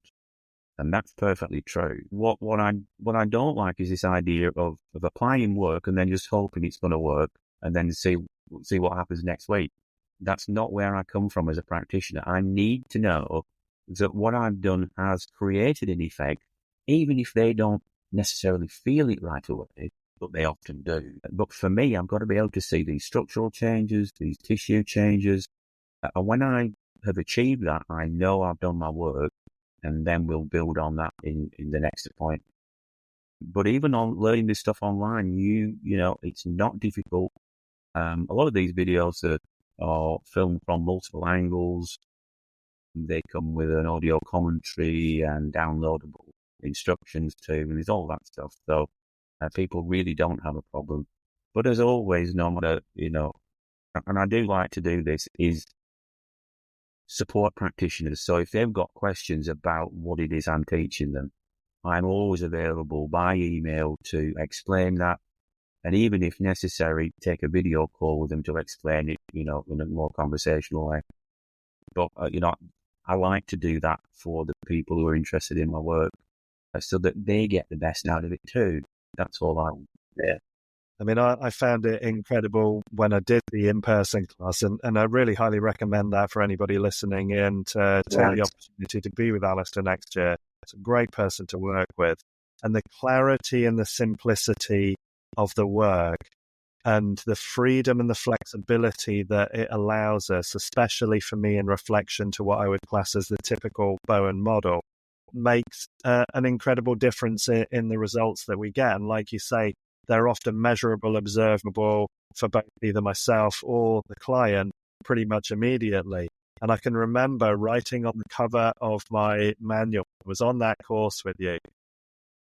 E: And that's perfectly true. What I don't like is this idea of applying work and then just hoping it's going to work and then see what happens next week. That's not where I come from as a practitioner. I need to know that what I've done has created an effect, even if they don't necessarily feel it right away, but they often do. But for me, I've got to be able to see these structural changes, these tissue changes. And when I have achieved that, I know I've done my work, and then we'll build on that in the next appointment. But even on learning this stuff online, it's not difficult. A lot of these videos are filmed from multiple angles. They come with an audio commentary and downloadable instructions too, and there's all that stuff. So people really don't have a problem. But as always, no matter, and I do like to do this, is support practitioners. So if they've got questions about what it is I'm teaching them, I'm always available by email to explain that. And even if necessary, take a video call with them to explain it, in a more conversational way. But, I like to do that for the people who are interested in my work so that they get the best out of it too. That's all I want. Yeah.
D: I mean, I found it incredible when I did the in-person class, and I really highly recommend that for anybody listening in to take the opportunity to be with Alastair next year. It's a great person to work with. And the clarity and the simplicity of the work and the freedom and the flexibility that it allows us, especially for me in reflection to what I would class as the typical Bowen model, makes an incredible difference in the results that we get. And like you say, they're often measurable, observable for both either myself or the client pretty much immediately. And I can remember writing on the cover of my manual, I was on that course with you.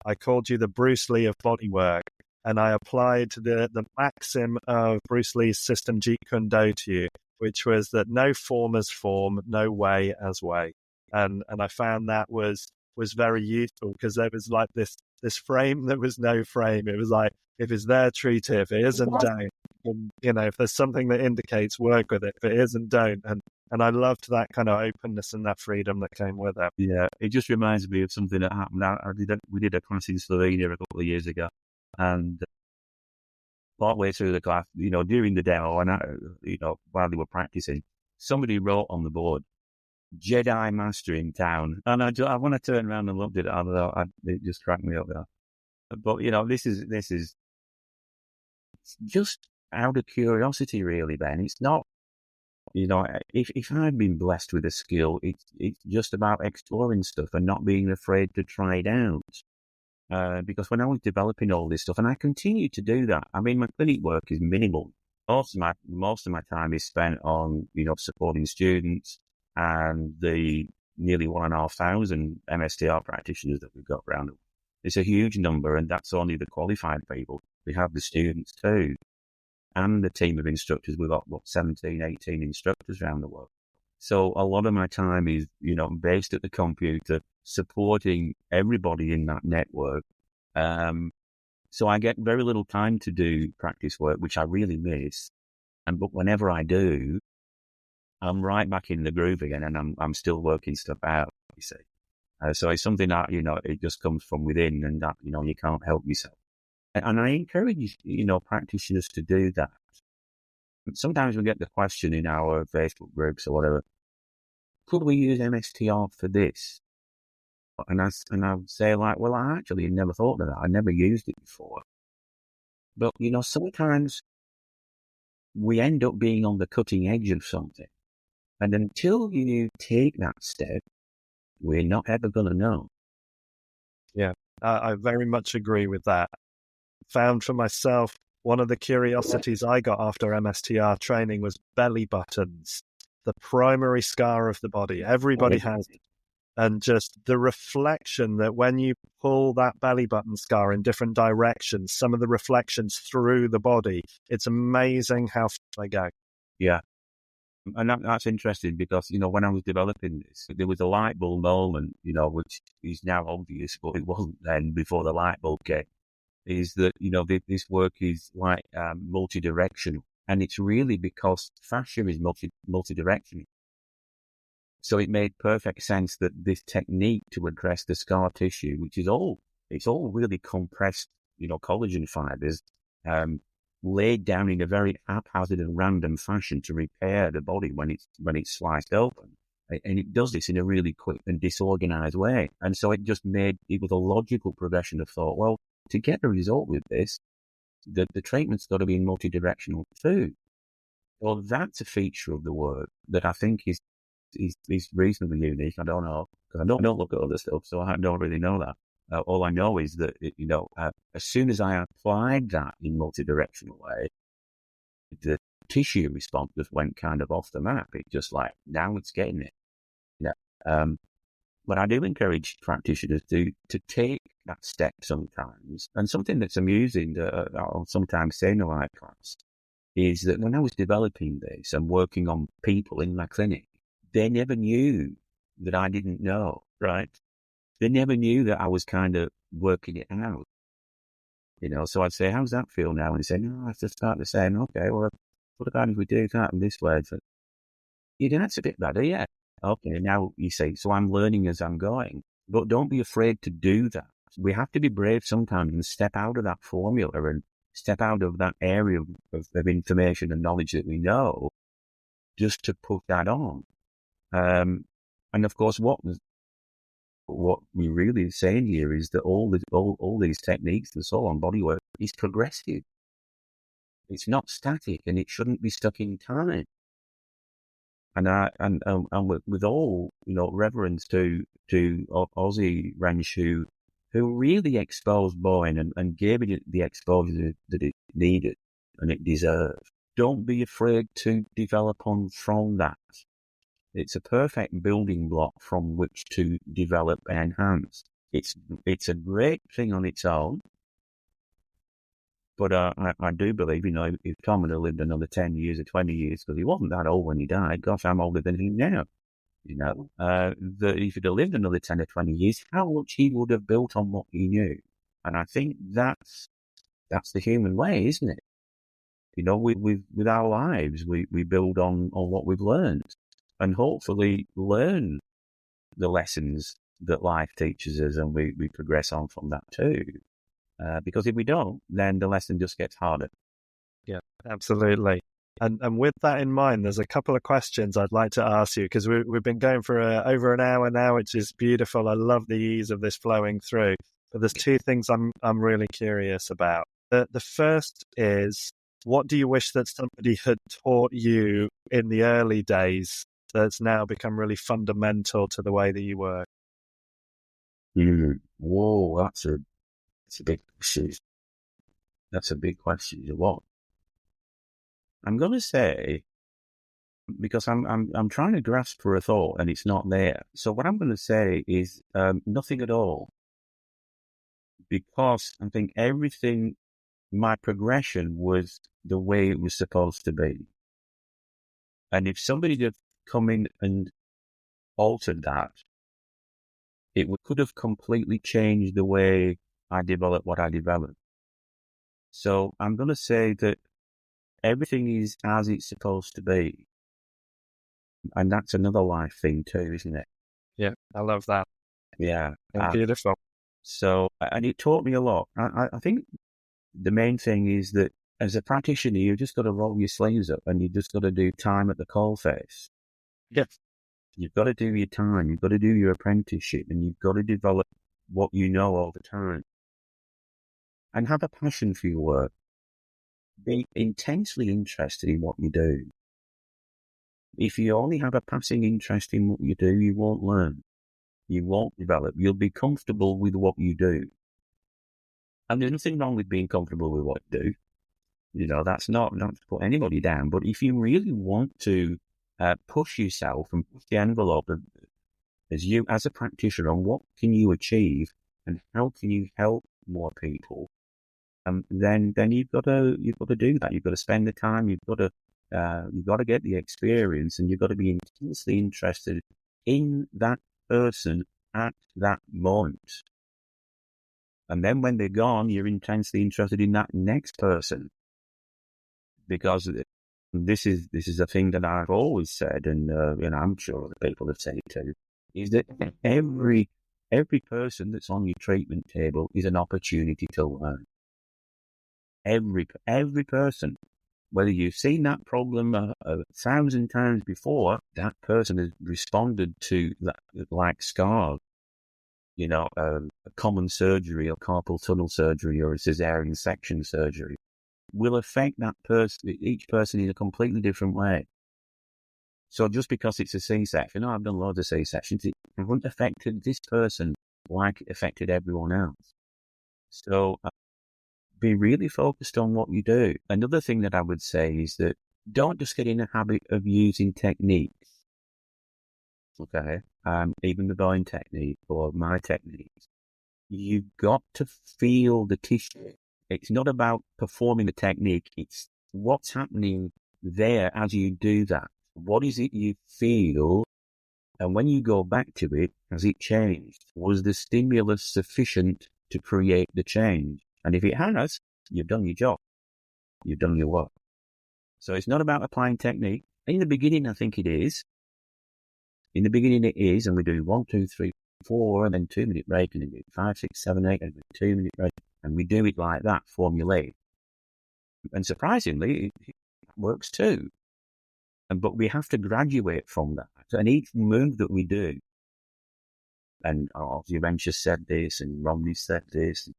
D: I called you the Bruce Lee of bodywork, and I applied the maxim of Bruce Lee's system Jeet Kune Do to you, which was that no form as form, no way as way. And I found that was very useful because there was like this frame that was no frame. It was like, if it's there, treat it. If it isn't, don't. And, if there's something that indicates, work with it. If it isn't, don't. And I loved that kind of openness and that freedom that came with it.
E: Yeah, it just reminds me of something that happened. We did a class in Slovenia a couple of years ago, and partway through the class, during the demo, and while they were practicing, somebody wrote on the board, "Jedi Master in town," and I want to turn around and looked at it. I don't know, it just cracked me up there. But this is just out of curiosity, really, Ben. It's not, if I've been blessed with a skill, it's just about exploring stuff and not being afraid to try it out. Because when I was developing all this stuff, and I continue to do that, I mean, my clinic work is minimal. Most of my time is spent on, supporting students and the nearly 1,500 MSTR practitioners that we've got around. It's a huge number, and that's only the qualified people. We have the students too, and the team of instructors. We've got 17, 18 instructors around the world. So a lot of my time is, based at the computer, supporting everybody in that network. So I get very little time to do practice work, which I really miss. But whenever I do, I'm right back in the groove again, and I'm still working stuff out, you see. So it's something that, it just comes from within, and that, you can't help yourself. And I encourage, practitioners to do that. Sometimes we get the question in our Facebook groups or whatever, could we use MSTR for this? And I would say, like, well, I actually never thought of that. I never used it before. But, sometimes we end up being on the cutting edge of something. And until you take that step, we're not ever going to know.
D: Yeah, I very much agree with that. Found for myself, one of the curiosities I got after MSTR training was belly buttons, the primary scar of the body. Everybody has it. And just the reflection that when you pull that belly button scar in different directions, some of the reflections through the body, it's amazing how far they go.
E: Yeah. And that's interesting because, when I was developing this, there was a light bulb moment, which is now obvious, but it wasn't then before the light bulb came, is that, this work is like multi-directional. And it's really because fascia is multi-directional. So it made perfect sense that this technique to address the scar tissue, which is it's all really compressed, collagen fibers, laid down in a very haphazard and random fashion to repair the body when it's sliced open. And it does this in a really quick and disorganized way. And so it was a logical progression of thought, well, to get a result with this, the treatment's got to be in multi-directional too. Well, that's a feature of the work that I think is reasonably unique. I don't know, because I don't look at other stuff, so I don't really know that. All I know is that, as soon as I applied that in multi-directional way, the tissue response just went kind of off the map. It just like, now it's getting it. Yeah. But I do encourage practitioners to take that step sometimes. And something that's amusing that I'll sometimes say in a live class is that when I was developing this and working on people in my clinic, they never knew that I didn't know, right? They never knew that I was kind of working it out, So I'd say, how's that feel now? And they say, no, I have to start to say, okay, well, what about if we do that in this way? So, that's a bit better, yeah. Okay, now you say, so I'm learning as I'm going. But don't be afraid to do that. We have to be brave sometimes and step out of that formula and step out of that area of information and knowledge that we know just to put that on. And of course, what we're really saying here is that all these techniques and so on, bodywork, is progressive. It's not static, and it shouldn't be stuck in time. And with all reverence to Ozzy Wrench, who really exposed Bowen and gave it the exposure that it needed and it deserved. Don't be afraid to develop on from that. It's a perfect building block from which to develop and enhance. It's a great thing on its own, but I do believe, if Tom had lived another 10 years or 20 years, because he wasn't that old when he died, gosh, I'm older than him now, that if he'd have lived another 10 or 20 years, how much he would have built on what he knew. And I think that's the human way, isn't it? With our lives, we build on what we've learned. And hopefully learn the lessons that life teaches us, and we progress on from that too. Because if we don't, then the lesson just gets harder.
D: Yeah, absolutely. And with that in mind, there's a couple of questions I'd like to ask you, because we've been going for over an hour now, which is beautiful. I love the ease of this flowing through. But there's two things I'm really curious about. The first is, what do you wish that somebody had taught you in the early days that's now become really fundamental to the way that you work?
E: Whoa, that's a big question. That's a big question. What? I'm going to say, because I'm trying to grasp for a thought and it's not there. So what I'm going to say is nothing at all. Because I think my progression was the way it was supposed to be. And if somebody had come in and altered that, it could have completely changed the way I developed what I developed. So I'm going to say that everything is as it's supposed to be. And that's another life thing too, isn't it?
D: Yeah, I love that.
E: Yeah.
D: Beautiful.
E: So, and it taught me a lot. I think the main thing is that as a practitioner, you've just got to roll your sleeves up and you've just got to do time at the coalface.
D: Yes.
E: You've got to do your time, you've got to do your apprenticeship, and you've got to develop what you know all the time. And have a passion for your work. Be intensely interested in what you do. If you only have a passing interest in what you do, you won't learn. You won't develop. You'll be comfortable with what you do. And there's nothing wrong with being comfortable with what you do. You know, that's not to put anybody down. But if you really want to push yourself and push the envelope as a practitioner on what can you achieve and how can you help more people, then you've got to do that. You've got to spend the time. You've got to get the experience, and you've got to be intensely interested in that person at that moment. And then when they're gone, you're intensely interested in that next person, because this is a thing that I've always said, and I'm sure other people have said it too, is that every person that's on your treatment table is an opportunity to learn. Every person, whether you've seen that problem 1,000 times before, that person has responded to that, like scars. You know, a common surgery or carpal tunnel surgery or a cesarean section surgery will affect that person, each person in a completely different way. So just because it's a C-section, I've done loads of C-sections, it hasn't affected this person like it affected everyone else. So be really focused on what you do. Another thing that I would say is that don't just get in a habit of using techniques. Okay, even the Bowen technique or my techniques. You've got to feel the tissue. It's not about performing the technique. It's what's happening there as you do that. What is it you feel? And when you go back to it, has it changed? Was the stimulus sufficient to create the change? And if it has, you've done your job. You've done your work. So it's not about applying technique. In the beginning, I think it is. In the beginning, it is, and we do 1, 2, 3, 4, and then 2-minute break, and then 5, 6, 7, 8, and then 2-minute break, and we do it like that, formulaic. And surprisingly, it works too. But we have to graduate from that. And each move that we do, and Juventus said this, and Romney said this, and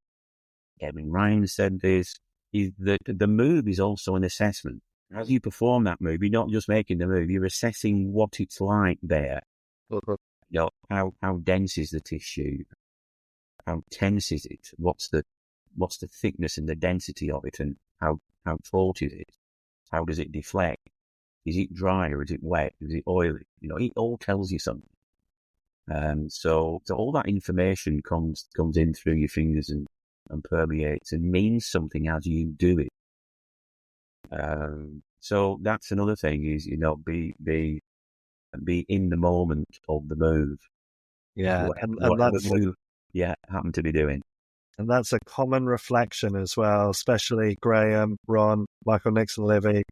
E: Kevin Ryan said this, is that the move is also an assessment. As you perform that move, you're not just making the move, you're assessing what it's like there. You know, how dense is the tissue? How tense is it? What's the thickness and the density of it, and how taut is it? How does it deflect? Is it dry or is it wet? Is it oily? You know, it all tells you something. So all that information comes in through your fingers and permeates and means something as you do it. So that's another thing is, you know, be in the moment of the move.
D: Yeah,
E: and
D: that's
E: move happen to be doing.
D: And that's a common reflection as well, especially Graham, Ron, Michael Nixon, Livy,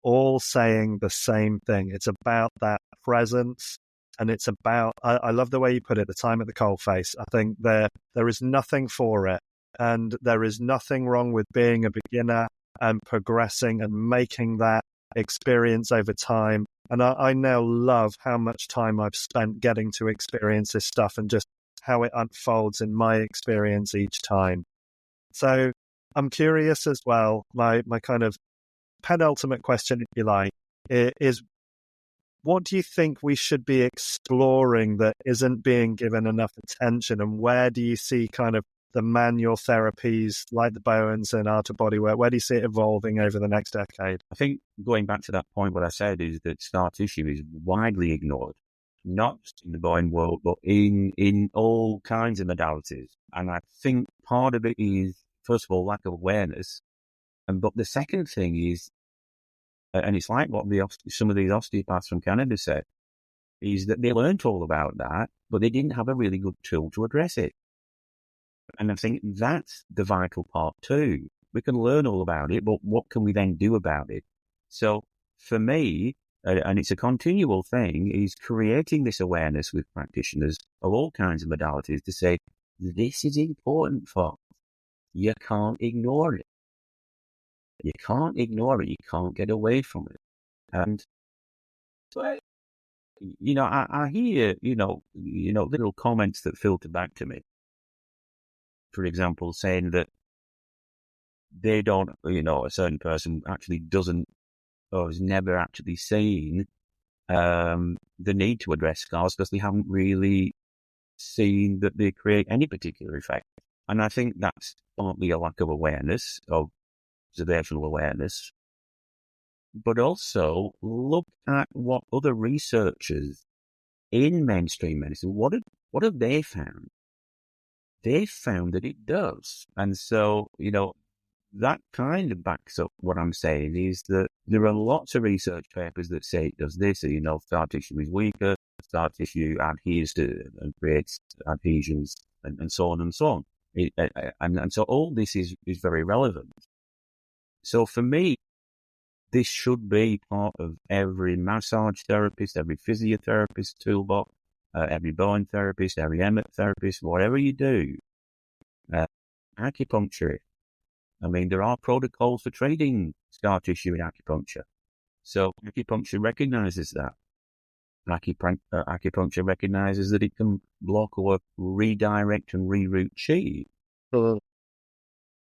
D: all saying the same thing. It's about that presence, and it's about, I love the way you put it, the time at the coalface. I think there is nothing for it, and there is nothing wrong with being a beginner and progressing and making that experience over time. And I now love how much time I've spent getting to experience this stuff and just how it unfolds in my experience each time. So I'm curious as well, my kind of penultimate question, if you like, is what do you think we should be exploring that isn't being given enough attention? And where do you see kind of the manual therapies like the Bowens and Art of Bodywork, where do you see it evolving over the next decade?
E: I think going back to that point, what I said is that scar tissue is widely ignored, not just in the Bowen world, but in all kinds of modalities. And I think part of it is, first of all, lack of awareness. But the second thing is, and it's like what some of these osteopaths from Canada said, is that they learned all about that, but they didn't have a really good tool to address it. And I think that's the vital part too. We can learn all about it, but what can we then do about it? So for me, and it's a continual thing, is creating this awareness with practitioners of all kinds of modalities to say, this is important, folks. You can't ignore it. You can't ignore it. You can't get away from it. And so, I hear, little comments that filter back to me. For example, saying that they don't, a certain person actually doesn't or has never actually seen the need to address scars because they haven't really seen that they create any particular effect. And I think that's partly a lack of awareness, of observational awareness. But also look at what other researchers in mainstream medicine, what have they found? They've found that it does. And so, that kind of backs up what I'm saying is that there are lots of research papers that say it does this. Scar tissue is weaker, scar tissue adheres to and creates adhesions and so on and so on. And so all this is very relevant. So for me, this should be part of every massage therapist, every physiotherapist toolbox, every Bowen therapist, every EMET therapist, whatever you do. Acupuncture. I mean, there are protocols for treating scar tissue in acupuncture. So acupuncture recognizes that. Acupuncture recognizes that it can block or redirect and reroute chi.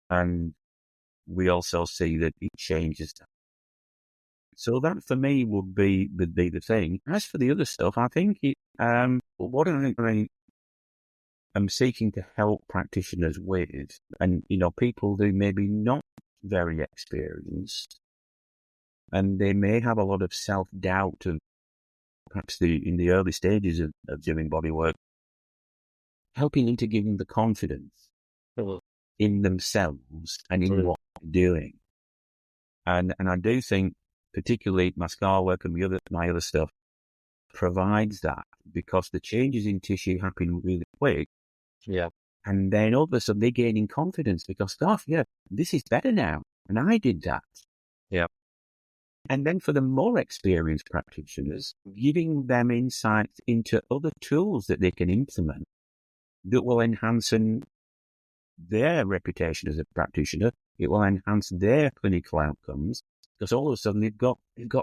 E: And we also see that it changes that. So that for me would be the thing. As for the other stuff, I think what I am seeking to help practitioners with, and people who maybe not very experienced, and they may have a lot of self-doubt of perhaps in the early stages of doing bodywork, helping them to give them the confidence in themselves and in what they're doing. And I do think particularly my scar work and my other stuff provides that, because the changes in tissue happen really quick.
D: Yeah.
E: And then all of a sudden they're gaining confidence because, this is better now. And I did that.
D: Yeah.
E: And then for the more experienced practitioners, giving them insights into other tools that they can implement that will enhance their reputation as a practitioner. It will enhance their clinical outcomes, because all of a sudden they've got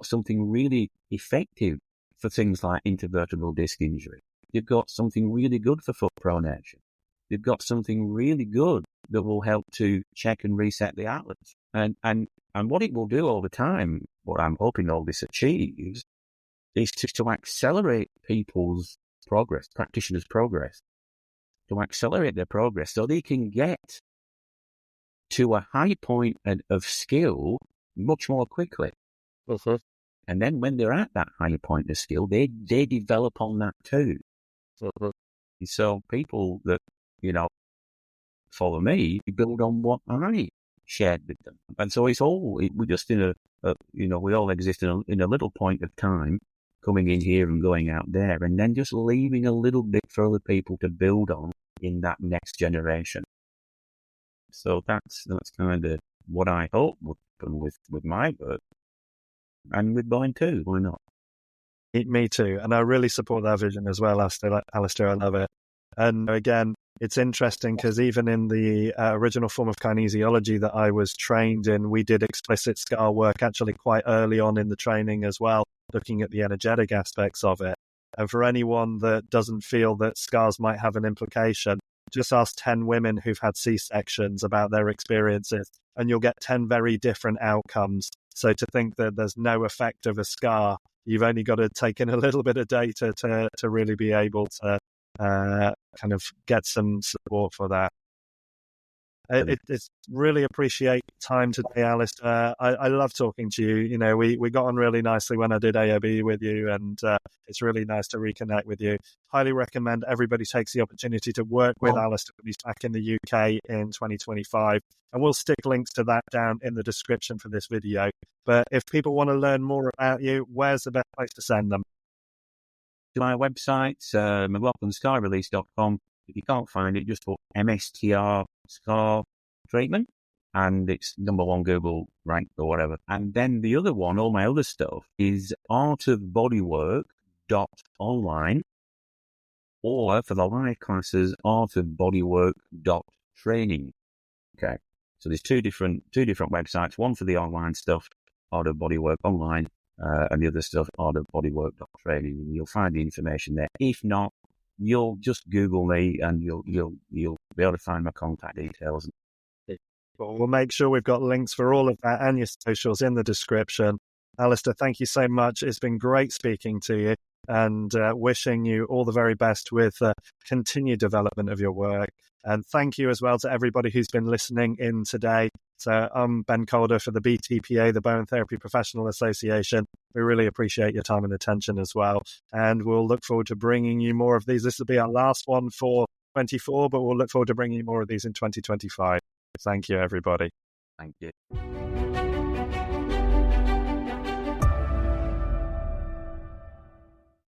E: something really effective for things like intervertebral disc injury. They've got something really good for foot pronation. They've got something really good that will help to check and reset the atlas. And what it will do over time, what I'm hoping all this achieves, is to accelerate people's progress, practitioners' progress, to accelerate their progress so they can get to a high point of skill much more quickly. And then when they're at that high point of skill, they develop on that too. So people that, follow me, build on what I shared with them. And so we're just in we all exist in a little point of time, coming in here and going out there, and then just leaving a little bit for other people to build on in that next generation. So that's kind of what I hope would happen with my work, and with Bowen too. Why not?
D: Me too. And I really support that vision as well, Alastair. I love it. And again, it's interesting because even in the original form of kinesiology that I was trained in, we did explicit scar work actually quite early on in the training as well, looking at the energetic aspects of it. And for anyone that doesn't feel that scars might have an implication, just ask 10 women who've had C-sections about their experiences, and you'll get 10 very different outcomes. So to think that there's no effect of a scar, you've only got to take in a little bit of data to really be able to kind of get some support for that. It's really appreciate time today, Alastair. I love talking to you. We got on really nicely when I did AOB with you, and it's really nice to reconnect with you. Highly recommend everybody takes the opportunity to work with Alastair when he's back in the UK in 2025. And we'll stick links to that down in the description for this video. But if people want to learn more about you, where's the best place to send them?
E: To my website, McLaughlinscarrelease.com. If you can't find it, just put MSTR scar treatment, and it's #1 Google ranked or whatever. And then the other one, all my other stuff, is artofbodywork.online, or for the live classes, artofbodywork.training. Okay. So there's two different websites, one for the online stuff, Art of Bodywork online, and the other stuff, artofbodywork.training, and you'll find the information there. If not, you'll just Google me and you'll be able to find my contact details.
D: Well, we'll make sure we've got links for all of that and your socials in the description. Alastair, thank you so much. It's been great speaking to you, and wishing you all the very best with continued development of your work. And thank you as well to everybody who's been listening in today. So I'm Ben Calder for the BTPA, the Bowen Therapy Professional Association. We really appreciate your time and attention as well. And we'll look forward to bringing you more of these. This will be our last one for 24, but we'll look forward to bringing you more of these in 2025. Thank you, everybody.
E: Thank you.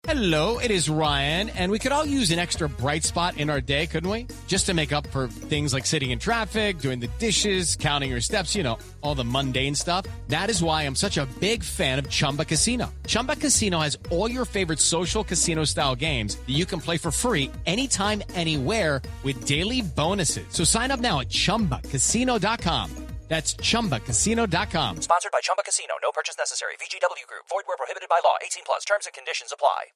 B: Hello, it is Ryan, and we could all use an extra bright spot in our day, couldn't we? Just to make up for things like sitting in traffic, doing the dishes, counting your steps, all the mundane stuff. That is why I'm such a big fan of Chumba Casino. Chumba Casino has all your favorite social casino-style games that you can play for free anytime, anywhere with daily bonuses. So sign up now at ChumbaCasino.com. That's ChumbaCasino.com.
F: Sponsored by Chumba Casino. No purchase necessary. VGW Group. Void where prohibited by law. 18+. Terms and conditions apply.